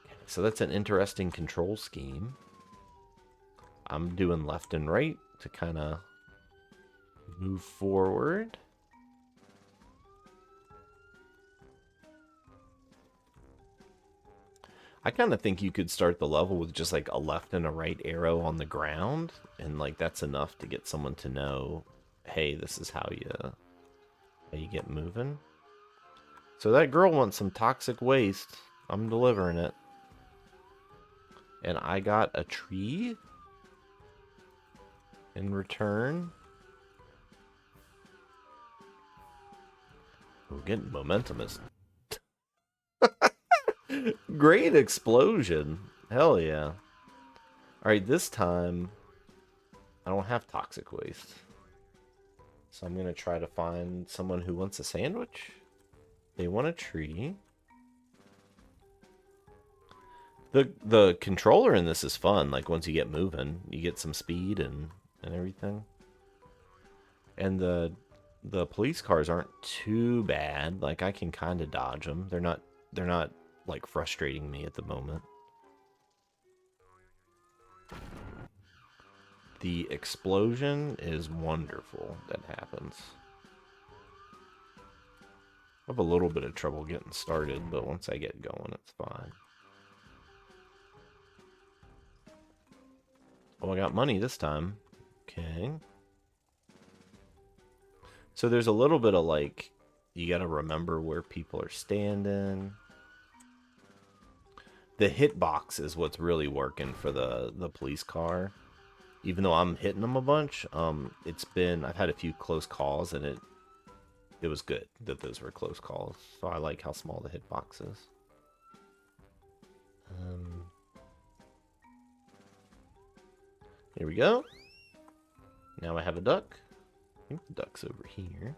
Okay, so that's an interesting control scheme. I'm doing left and right to kind of move forward. I kind of think you could start the level with just like a left and a right arrow on the ground, and like that's enough to get someone to know, hey, this is how you get moving. So that girl wants some toxic waste. I'm delivering it. And I got a tree in return. We're getting momentum. Is great explosion. Hell yeah. All right, this time I don't have toxic waste. So I'm going to try to find someone who wants a sandwich. They want a tree. The controller in this is fun. Like once you get moving, you get some speed and everything. And the police cars aren't too bad. Like I can kind of dodge them. They're not like frustrating me at the moment. The explosion is wonderful that happens. I have a little bit of trouble getting started, but once I get going, it's fine. Oh, I got money this time. Okay. So there's a little bit of like, you gotta remember where people are standing. The hitbox is what's really working for the police car. Even though I'm hitting them a bunch, I've had a few close calls and it was good that those were close calls. So I like how small the hitbox is. Here we go. Now I have a duck. I think the duck's over here.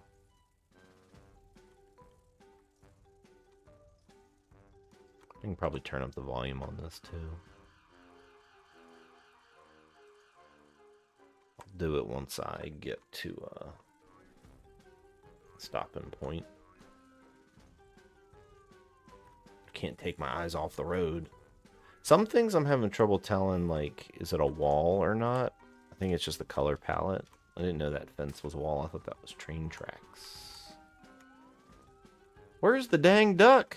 can probably turn up the volume on this too. I'll do it once I get to a stopping point. Can't take my eyes off the road. Some things I'm having trouble telling, like, is it a wall or not? I think it's just the color palette. I didn't know that fence was a wall. I thought that was train tracks. Where's the dang duck?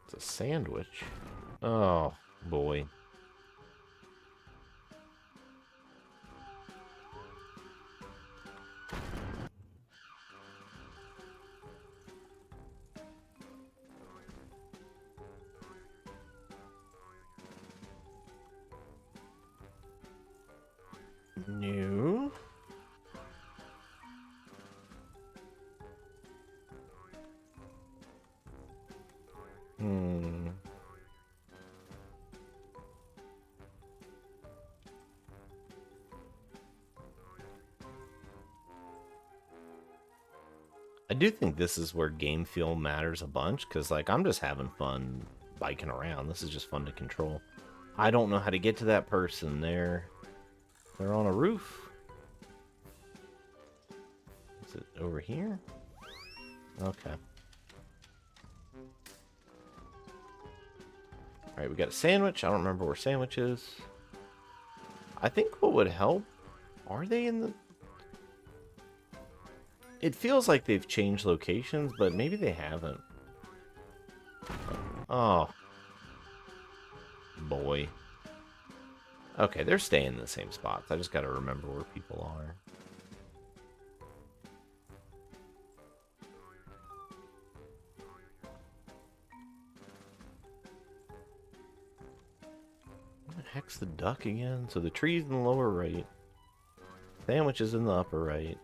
It's a sandwich. Oh, boy. No. I do think this is where game feel matters a bunch, because, like, I'm just having fun biking around. This is just fun to control. I don't know how to get to that person. They're on a roof. Is it over here? Okay. Alright, we got a sandwich. I don't remember where sandwich is. I think what would help... Are they in the... It feels like they've changed locations, but maybe they haven't. Oh. Boy. Okay, they're staying in the same spots. I just gotta remember where people are. What the heck's the duck again? So the tree's in the lower right. Sandwich is in the upper right.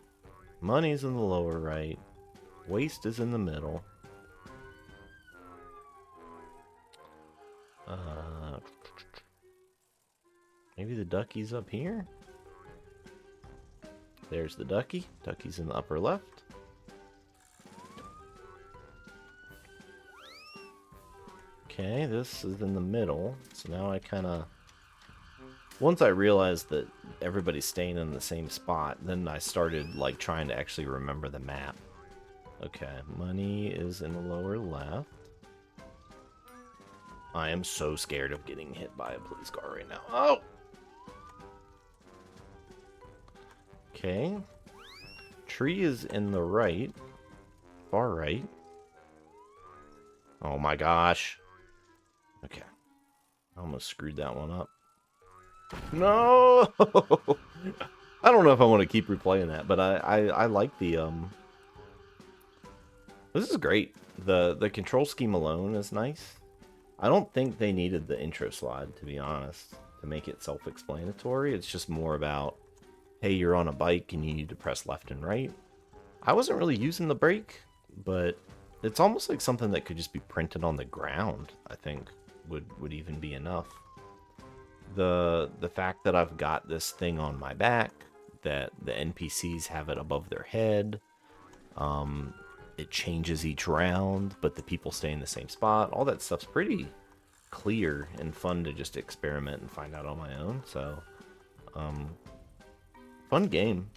Money's in the lower right. Waste is in the middle. Maybe the ducky's up here? There's the ducky. Ducky's in the upper left. Okay, this is in the middle. So now I kind of... Once I realized that everybody's staying in the same spot, then I started, like, trying to actually remember the map. Okay, money is in the lower left. I am so scared of getting hit by a police car right now. Oh! Okay. Tree is in the right. Far right. Oh my gosh. Okay. I almost screwed that one up. No! I don't know if I want to keep replaying that, but I like the This is great. The control scheme alone is nice. I don't think they needed the intro slide, to be honest, to make it self-explanatory. It's just more about, hey, you're on a bike and you need to press left and right. I wasn't really using the brake, but it's almost like something that could just be printed on the ground, I think would even be enough. The fact that I've got this thing on my back, that the NPCs have it above their head, it changes each round, but the people stay in the same spot. All that stuff's pretty clear and fun to just experiment and find out on my own. So, fun game.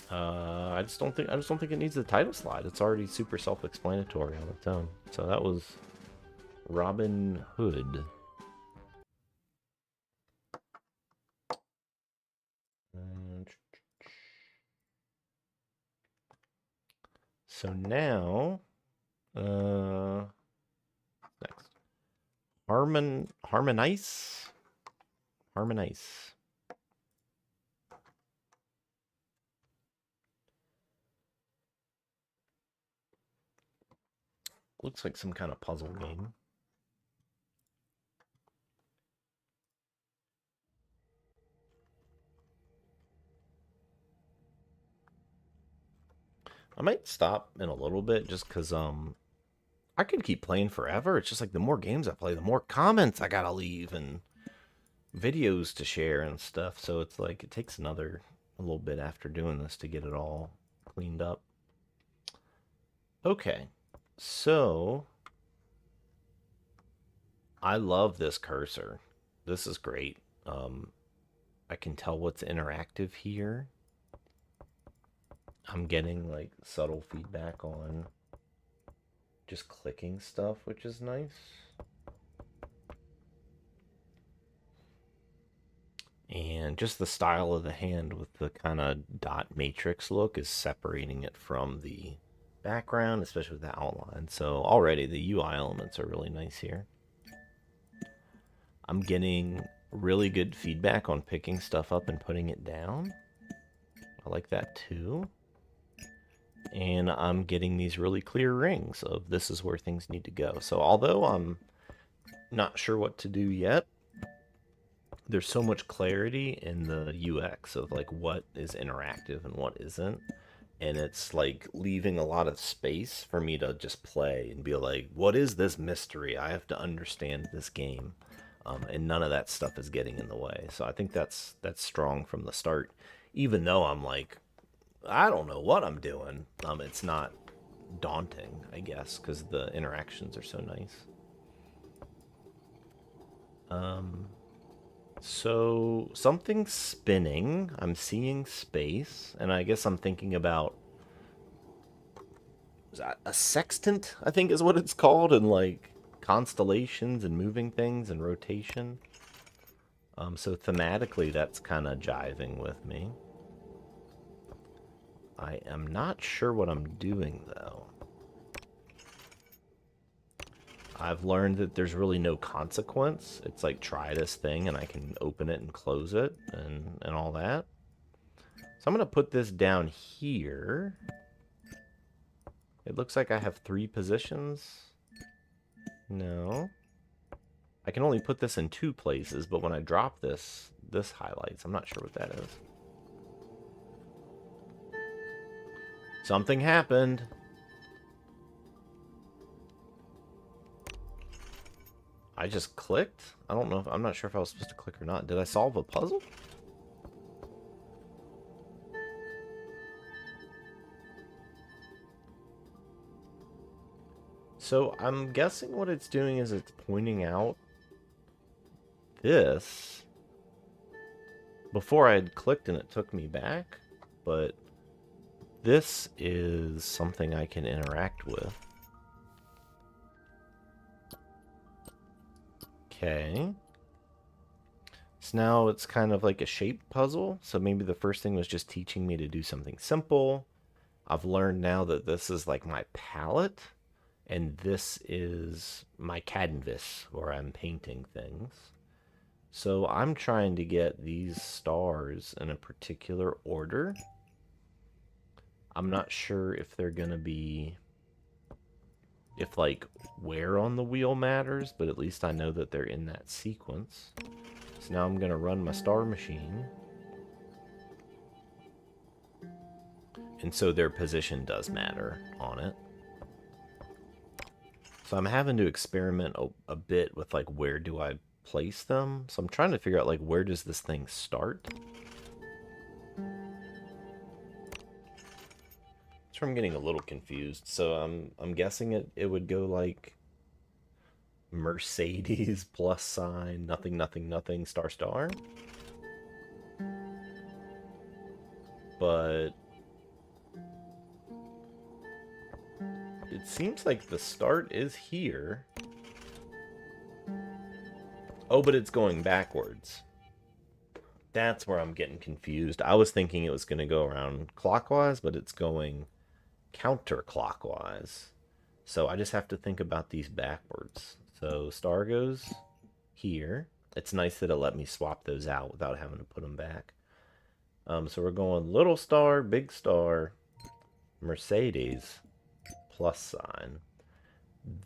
I just don't think it needs the title slide. It's already super self-explanatory on its own. So that was Robbin Hood. So now, next, Harmonice. Looks like some kind of puzzle game. I might stop in a little bit just because I could keep playing forever. It's just like the more games I play, the more comments I gotta leave, and videos to share and stuff, so it's like it takes a little bit after doing this to get it all cleaned up. Okay, so I love this cursor. This is great. I can tell what's interactive here. I'm getting like subtle feedback on just clicking stuff, which is nice. And just the style of the hand with the kind of dot matrix look is separating it from the background, especially with the outline. So already the UI elements are really nice here. I'm getting really good feedback on picking stuff up and putting it down. I like that too. And I'm getting these really clear rings of this is where things need to go. So although I'm not sure what to do yet, there's so much clarity in the UX of like what is interactive and what isn't. And it's like leaving a lot of space for me to just play and be like, what is this mystery? I have to understand this game. And none of that stuff is getting in the way. So I think that's strong from the start. Even though I'm like, I don't know what I'm doing. It's not daunting, I guess, because the interactions are so nice. So something's spinning. I'm seeing space, and I guess I'm thinking about a sextant, I think is what it's called, and like constellations and moving things and rotation. So thematically, that's kind of jiving with me. I am not sure what I'm doing though. I've learned that there's really no consequence. It's like try this thing and I can open it and close it and all that. So I'm going to put this down here. It looks like I have 3 positions. No. I can only put this in 2 places, but when I drop this, this highlights. I'm not sure what that is. Something happened. I just clicked? I don't know if I'm not sure if I was supposed to click or not. Did I solve a puzzle? So I'm guessing what it's doing is it's pointing out this. Before I had clicked and it took me back, but this is something I can interact with. Okay. So now it's kind of like a shape puzzle. So maybe the first thing was just teaching me to do something simple. I've learned now that this is like my palette, and this is my canvas where I'm painting things. So I'm trying to get these stars in a particular order. I'm not sure if they're going to be, if like where on the wheel matters, but at least I know that they're in that sequence. So now I'm going to run my star machine. And so their position does matter on it. So I'm having to experiment a bit with like where do I place them. So I'm trying to figure out like where does this thing start. That's where I'm getting a little confused. So I'm guessing it would go like Mercedes plus sign nothing nothing nothing star star. But it seems like the start is here. Oh, but it's going backwards. That's where I'm getting confused. I was thinking it was going to go around clockwise, but it's going counterclockwise. So I just have to think about these backwards. So star goes here. It's nice that it let me swap those out without having to put them back. So we're going little star, big star, Mercedes, plus sign.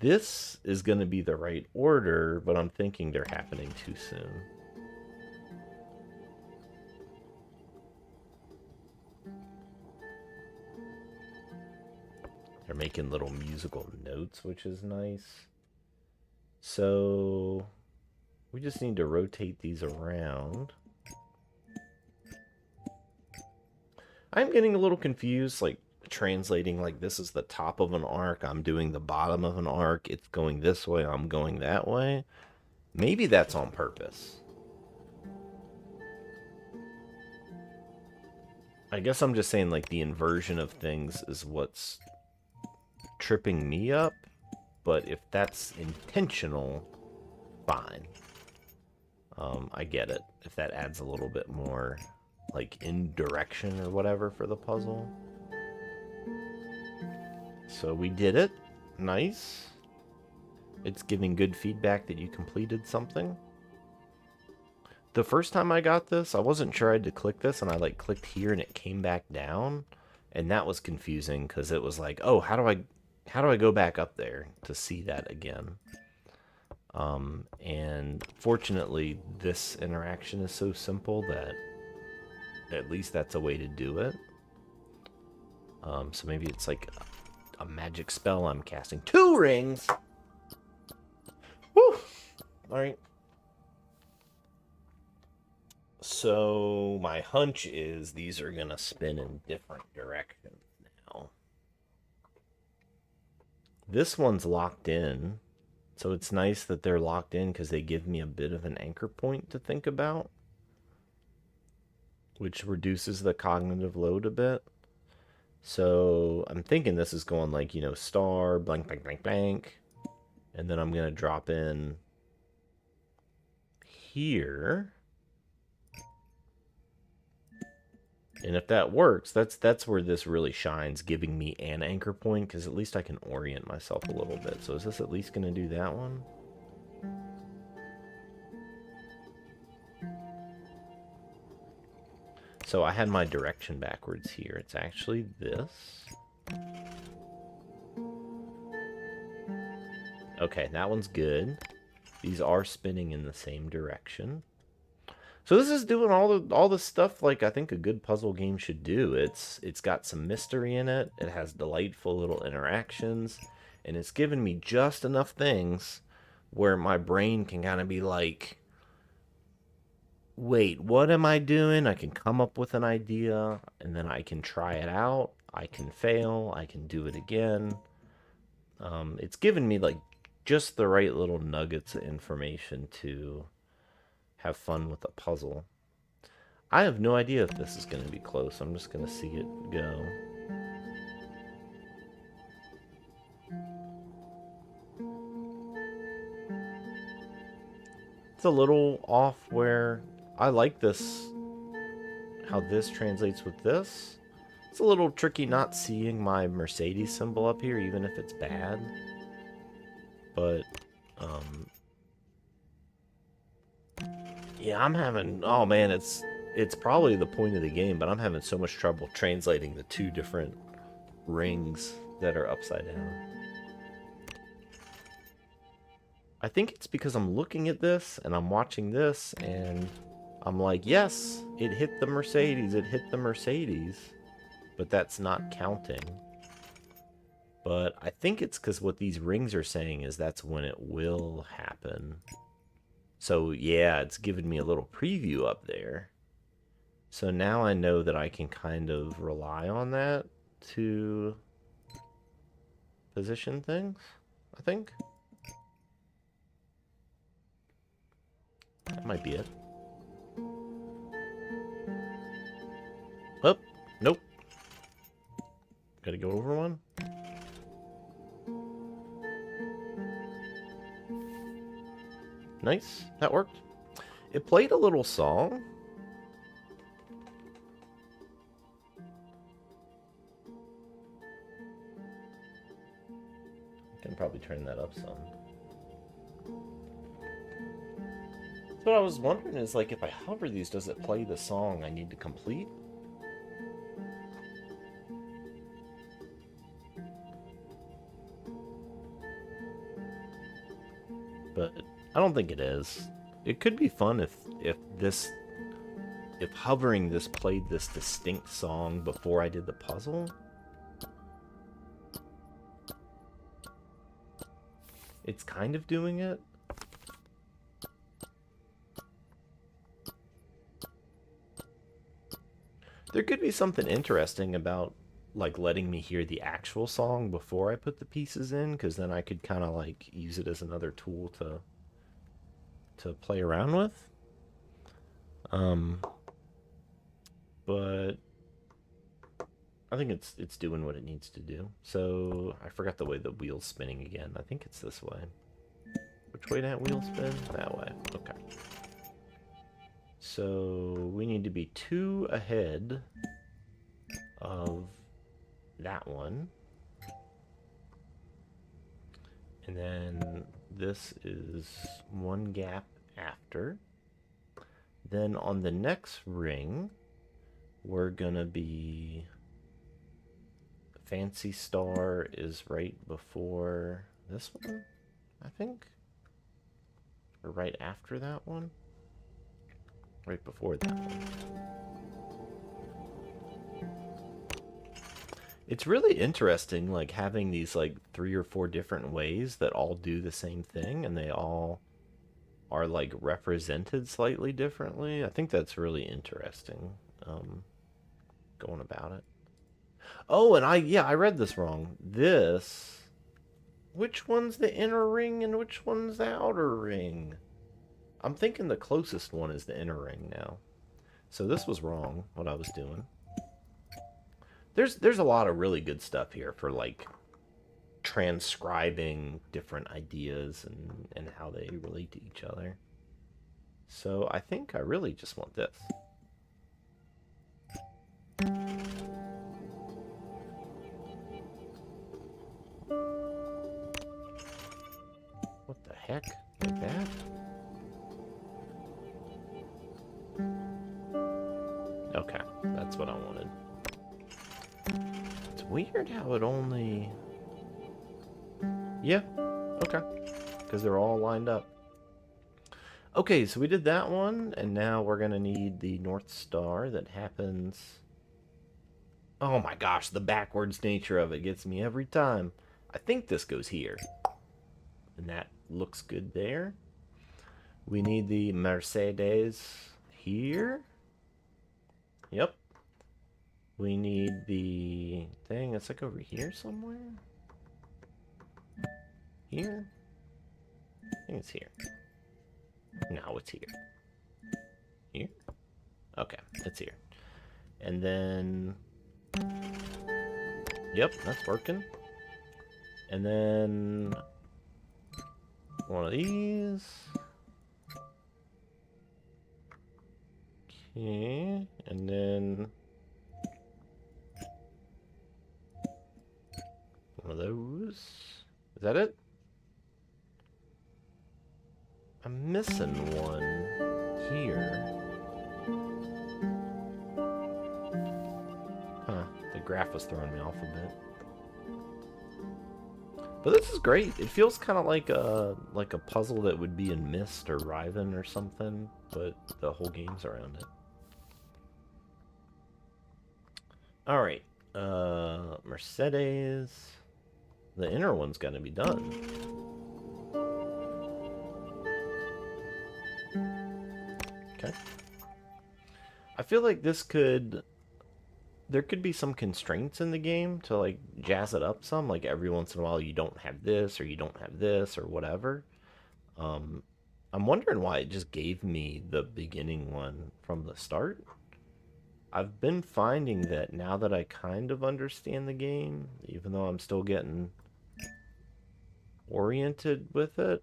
This is going to be the right order, but I'm thinking they're happening too soon. They're making little musical notes, which is nice. So We just need to rotate these around. I'm getting a little confused, like translating like this is the top of an arc, I'm doing the bottom of an arc, it's going this way, I'm going that way. Maybe that's on purpose. I guess I'm just saying like the inversion of things is what's tripping me up, but if that's intentional, fine. I get it. If that adds a little bit more like indirection or whatever for the puzzle. So we did it. Nice. It's giving good feedback that you completed something. The first time I got this, I wasn't sure I had to click this, and I like clicked here and it came back down, and that was confusing because it was like, oh, how do I go back up there to see that again? And fortunately, this interaction is so simple that at least that's a way to do it. So maybe it's like a magic spell I'm casting. 2 rings! Woo! Alright. So my hunch is these are going to spin in different directions now. This one's locked in. So it's nice that they're locked in because they give me a bit of an anchor point to think about, which reduces the cognitive load a bit. So I'm thinking this is going like, you know, star, blank, blank, blank, blank. And then I'm going to drop in here. And if that works, that's where this really shines, giving me an anchor point, because at least I can orient myself a little bit. So is this at least going to do that one? So I had my direction backwards here. It's actually this. Okay, that one's good. These are spinning in the same direction. So this is doing all the stuff like I think a good puzzle game should do. It's got some mystery in it. It has delightful little interactions, and it's given me just enough things where my brain can kind of be like, wait, what am I doing? I can come up with an idea, and then I can try it out. I can fail. I can do it again. It's given me like just the right little nuggets of information to have fun with a puzzle. I have no idea if this is going to be close. I'm just going to see it go. It's a little off where I like this, how this translates with this. It's a little tricky not seeing my Mercedes symbol up here, even if it's bad. But, yeah, I'm having, oh man, it's probably the point of the game, but I'm having so much trouble translating the 2 different rings that are upside down. I think it's because I'm looking at this and I'm watching this and I'm like, yes, it hit the Mercedes, it hit the Mercedes, but that's not counting. But I think it's because what these rings are saying is that's when it will happen. So yeah, it's given me a little preview up there. So now I know that I can kind of rely on that to position things, I think. That might be it. Oh, nope. Gotta go over one. Nice, that worked. It played a little song. I can probably turn that up some. So what I was wondering is, like, if I hover these, does it play the song I need to complete? But I don't think it is. It could be fun if hovering this played this distinct song before I did the puzzle. It's kind of doing it. There could be something interesting about like letting me hear the actual song before I put the pieces in, because then I could kind of like use it as another tool to play around with. Um, but I think it's doing what it needs to do. So I forgot the way the wheel's spinning again. I think it's this way. Which way that wheel spin? That way. Okay. So we need to be 2 ahead of that one. And then this is 1 gap after. Then on the next ring, we're gonna be... Fancy Star is right before this one, I think. Or right after that one. Right before that one. It's really interesting, like, having these, like, 3 or 4 different ways that all do the same thing, and they all are, like, represented slightly differently. I think that's really interesting, going about it. Oh, and I read this wrong. This... Which one's the inner ring and which one's the outer ring? I'm thinking the closest one is the inner ring now. So this was wrong, what I was doing. There's a lot of really good stuff here for, like, transcribing different ideas and how they relate to each other. So I think I really just want this. What the heck? Like that? Okay, that's what I wanted. It's weird how it only... Yeah, okay. Because they're all lined up. Okay, so we did that one, and now we're going to need the North Star that happens... Oh my gosh, the backwards nature of it gets me every time. I think this goes here. And that looks good there. We need the Mercedes here. Yep. We need the thing. It's like over here somewhere. Here? I think it's here. No, it's here. Here? Okay, it's here. And then... Yep, that's working. And then... one of these. Okay, and then... one of those. Is that it? I'm missing one here. Huh, the graph was throwing me off a bit. But this is great. It feels kind of like a puzzle that would be in Myst or Riven or something, but the whole game's around it. All right, Mercedes. The inner one's got to be done. Okay. I feel like this could... There could be some constraints in the game to, like, jazz it up some. Like, every once in a while you don't have this, or you don't have this, or whatever. I'm wondering why it just gave me the beginning one from the start. I've been finding that now that I kind of understand the game, even though I'm still getting oriented with it,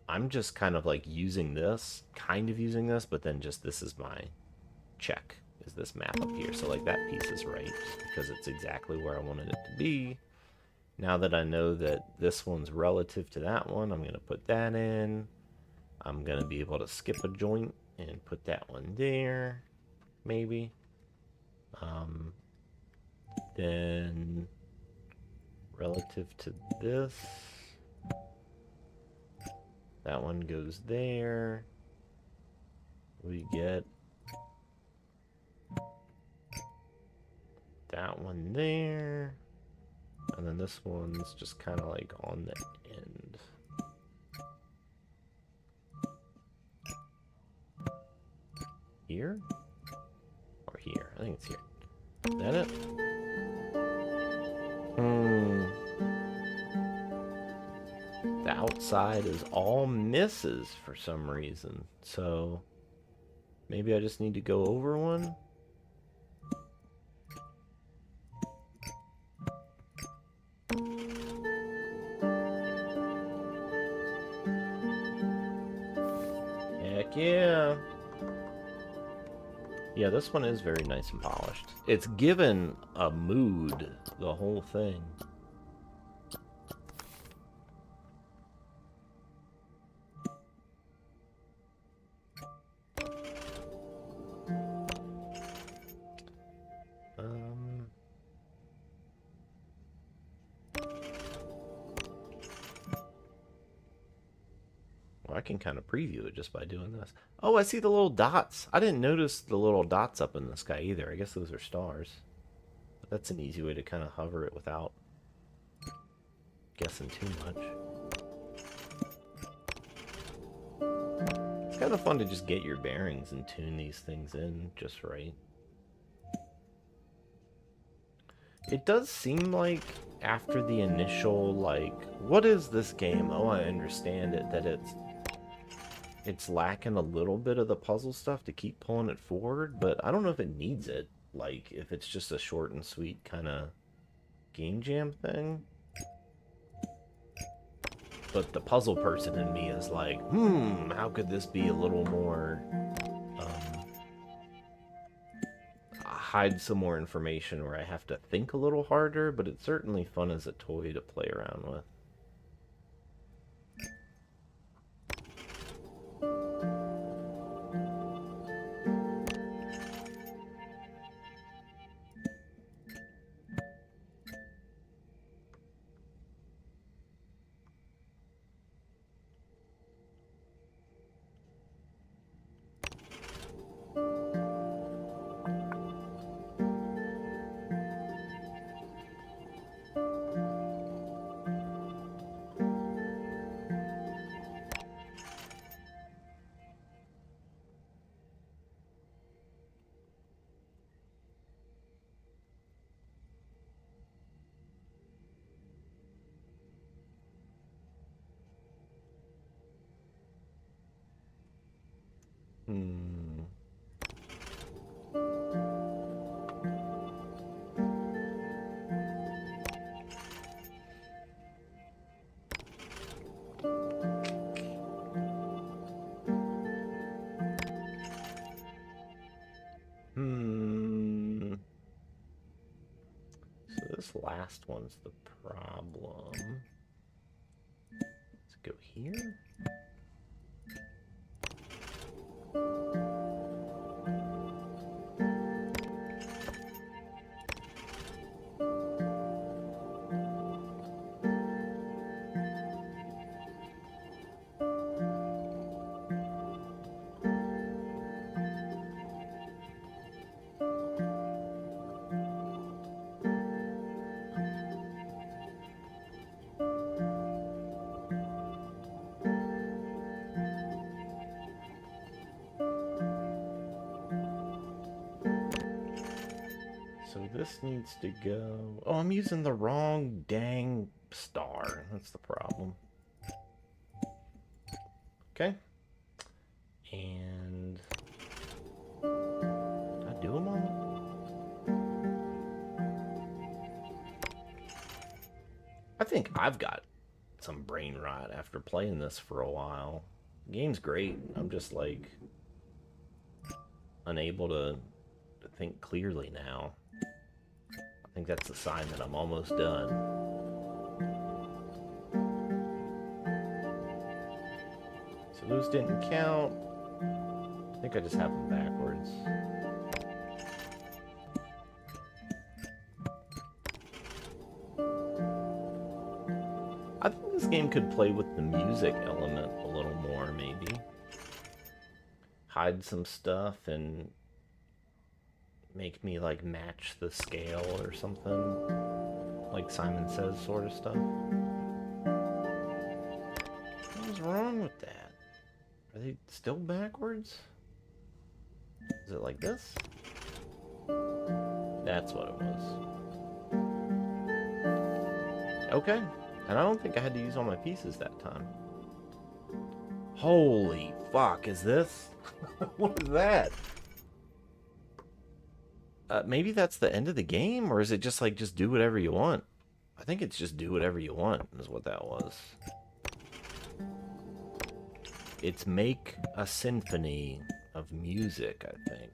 I'm just kind of, like, using this, but then just this is my check. Is this map up here. So, like, that piece is right because it's exactly where I wanted it to be. Now that I know that this one's relative to that one, I'm going to put that in. I'm going to be able to skip a joint and put that one there, maybe. Then, relative to this, that one goes there. We get that one there, and then this one's just kind of like on the end. Here? Or here? I think it's here. Is that it? The outside is all misses for some reason. So maybe I just need to go over one. Heck yeah. Yeah, this one is very nice and polished. It's given a mood, the whole thing. Well, I can kind of preview it just by doing this. Oh, I see the little dots. I didn't notice the little dots up in the sky either. I guess those are stars. But that's an easy way to kind of hover it without guessing too much. It's kind of fun to just get your bearings and tune these things in just right. It does seem like after the initial, like, what is this game? Oh, I understand it, that it's lacking a little bit of the puzzle stuff to keep pulling it forward, but I don't know if it needs it. Like, if it's just a short and sweet kind of game jam thing. But the puzzle person in me is like, how could this be a little more, hide some more information where I have to think a little harder, but it's certainly fun as a toy to play around with. So this last one's the problem. Let's go here. So this needs to go... Oh, I'm using the wrong dang star. That's the problem. Okay. And... did I do them all? I think I've got some brain rot after playing this for a while. The game's great. I'm just, like, unable to think clearly now. I think that's a sign that I'm almost done. So those didn't count. I think I just have them backwards. I think this game could play with the music element a little more, maybe. Hide some stuff and make me, like, match the scale or something. Like Simon Says sort of stuff. What was wrong with that? Are they still backwards? Is it like this? That's what it was. Okay. And I don't think I had to use all my pieces that time. Holy fuck, is this? What is that? Maybe that's the end of the game? Or is it just like, just do whatever you want? I think it's just do whatever you want, is what that was. It's make a symphony of music, I think.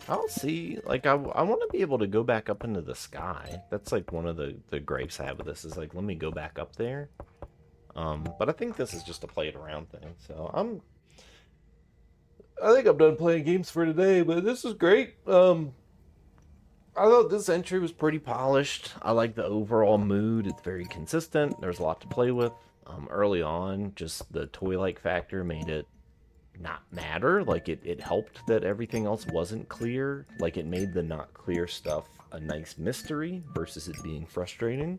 I'll see. Like, I want to be able to go back up into the sky. That's like one of the gripes I have with this is like, let me go back up there. But I think this is just a play it around thing. So I think I'm done playing games for today, but this is great. I thought this entry was pretty polished. I like the overall mood. It's very consistent. There's a lot to play with. Early on, just the toy-like factor made it not matter. Like, it helped that everything else wasn't clear. Like, it made the not clear stuff a nice mystery versus it being frustrating.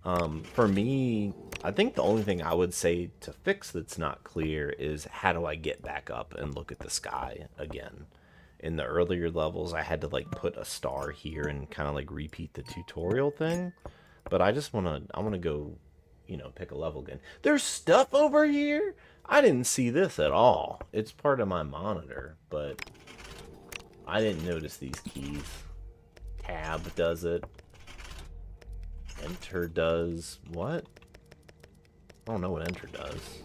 For me, I think the only thing I would say to fix that's not clear is how do I get back up and look at the sky again. In the earlier levels, I had to like put a star here and kind of like repeat the tutorial thing. But I want to go, you know, pick a level again. There's stuff over here? I didn't see this at all. It's part of my monitor, but I didn't notice these keys. Tab does it. Enter does what? I don't know what enter does.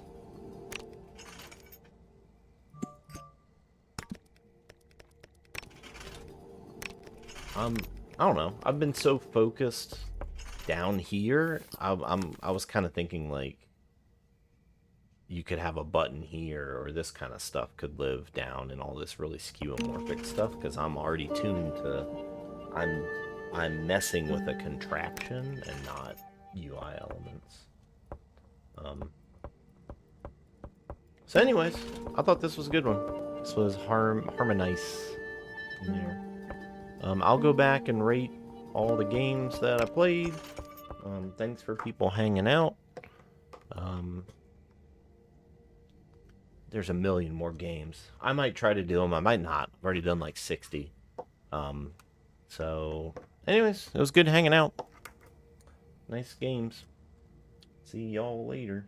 I don't know. I've been so focused down here. I was kind of thinking like you could have a button here, or this kind of stuff could live down in all this really skeuomorphic stuff, because I'm already tuned to I'm messing with a contraption and not UI elements. So anyways, I thought this was a good one. This was Harmonice. Yeah. I'll go back and rate all the games that I played. Thanks for people hanging out. There's a million more games. I might try to do them. I might not. I've already done like 60. So, anyways, it was good hanging out. Nice games. See y'all later.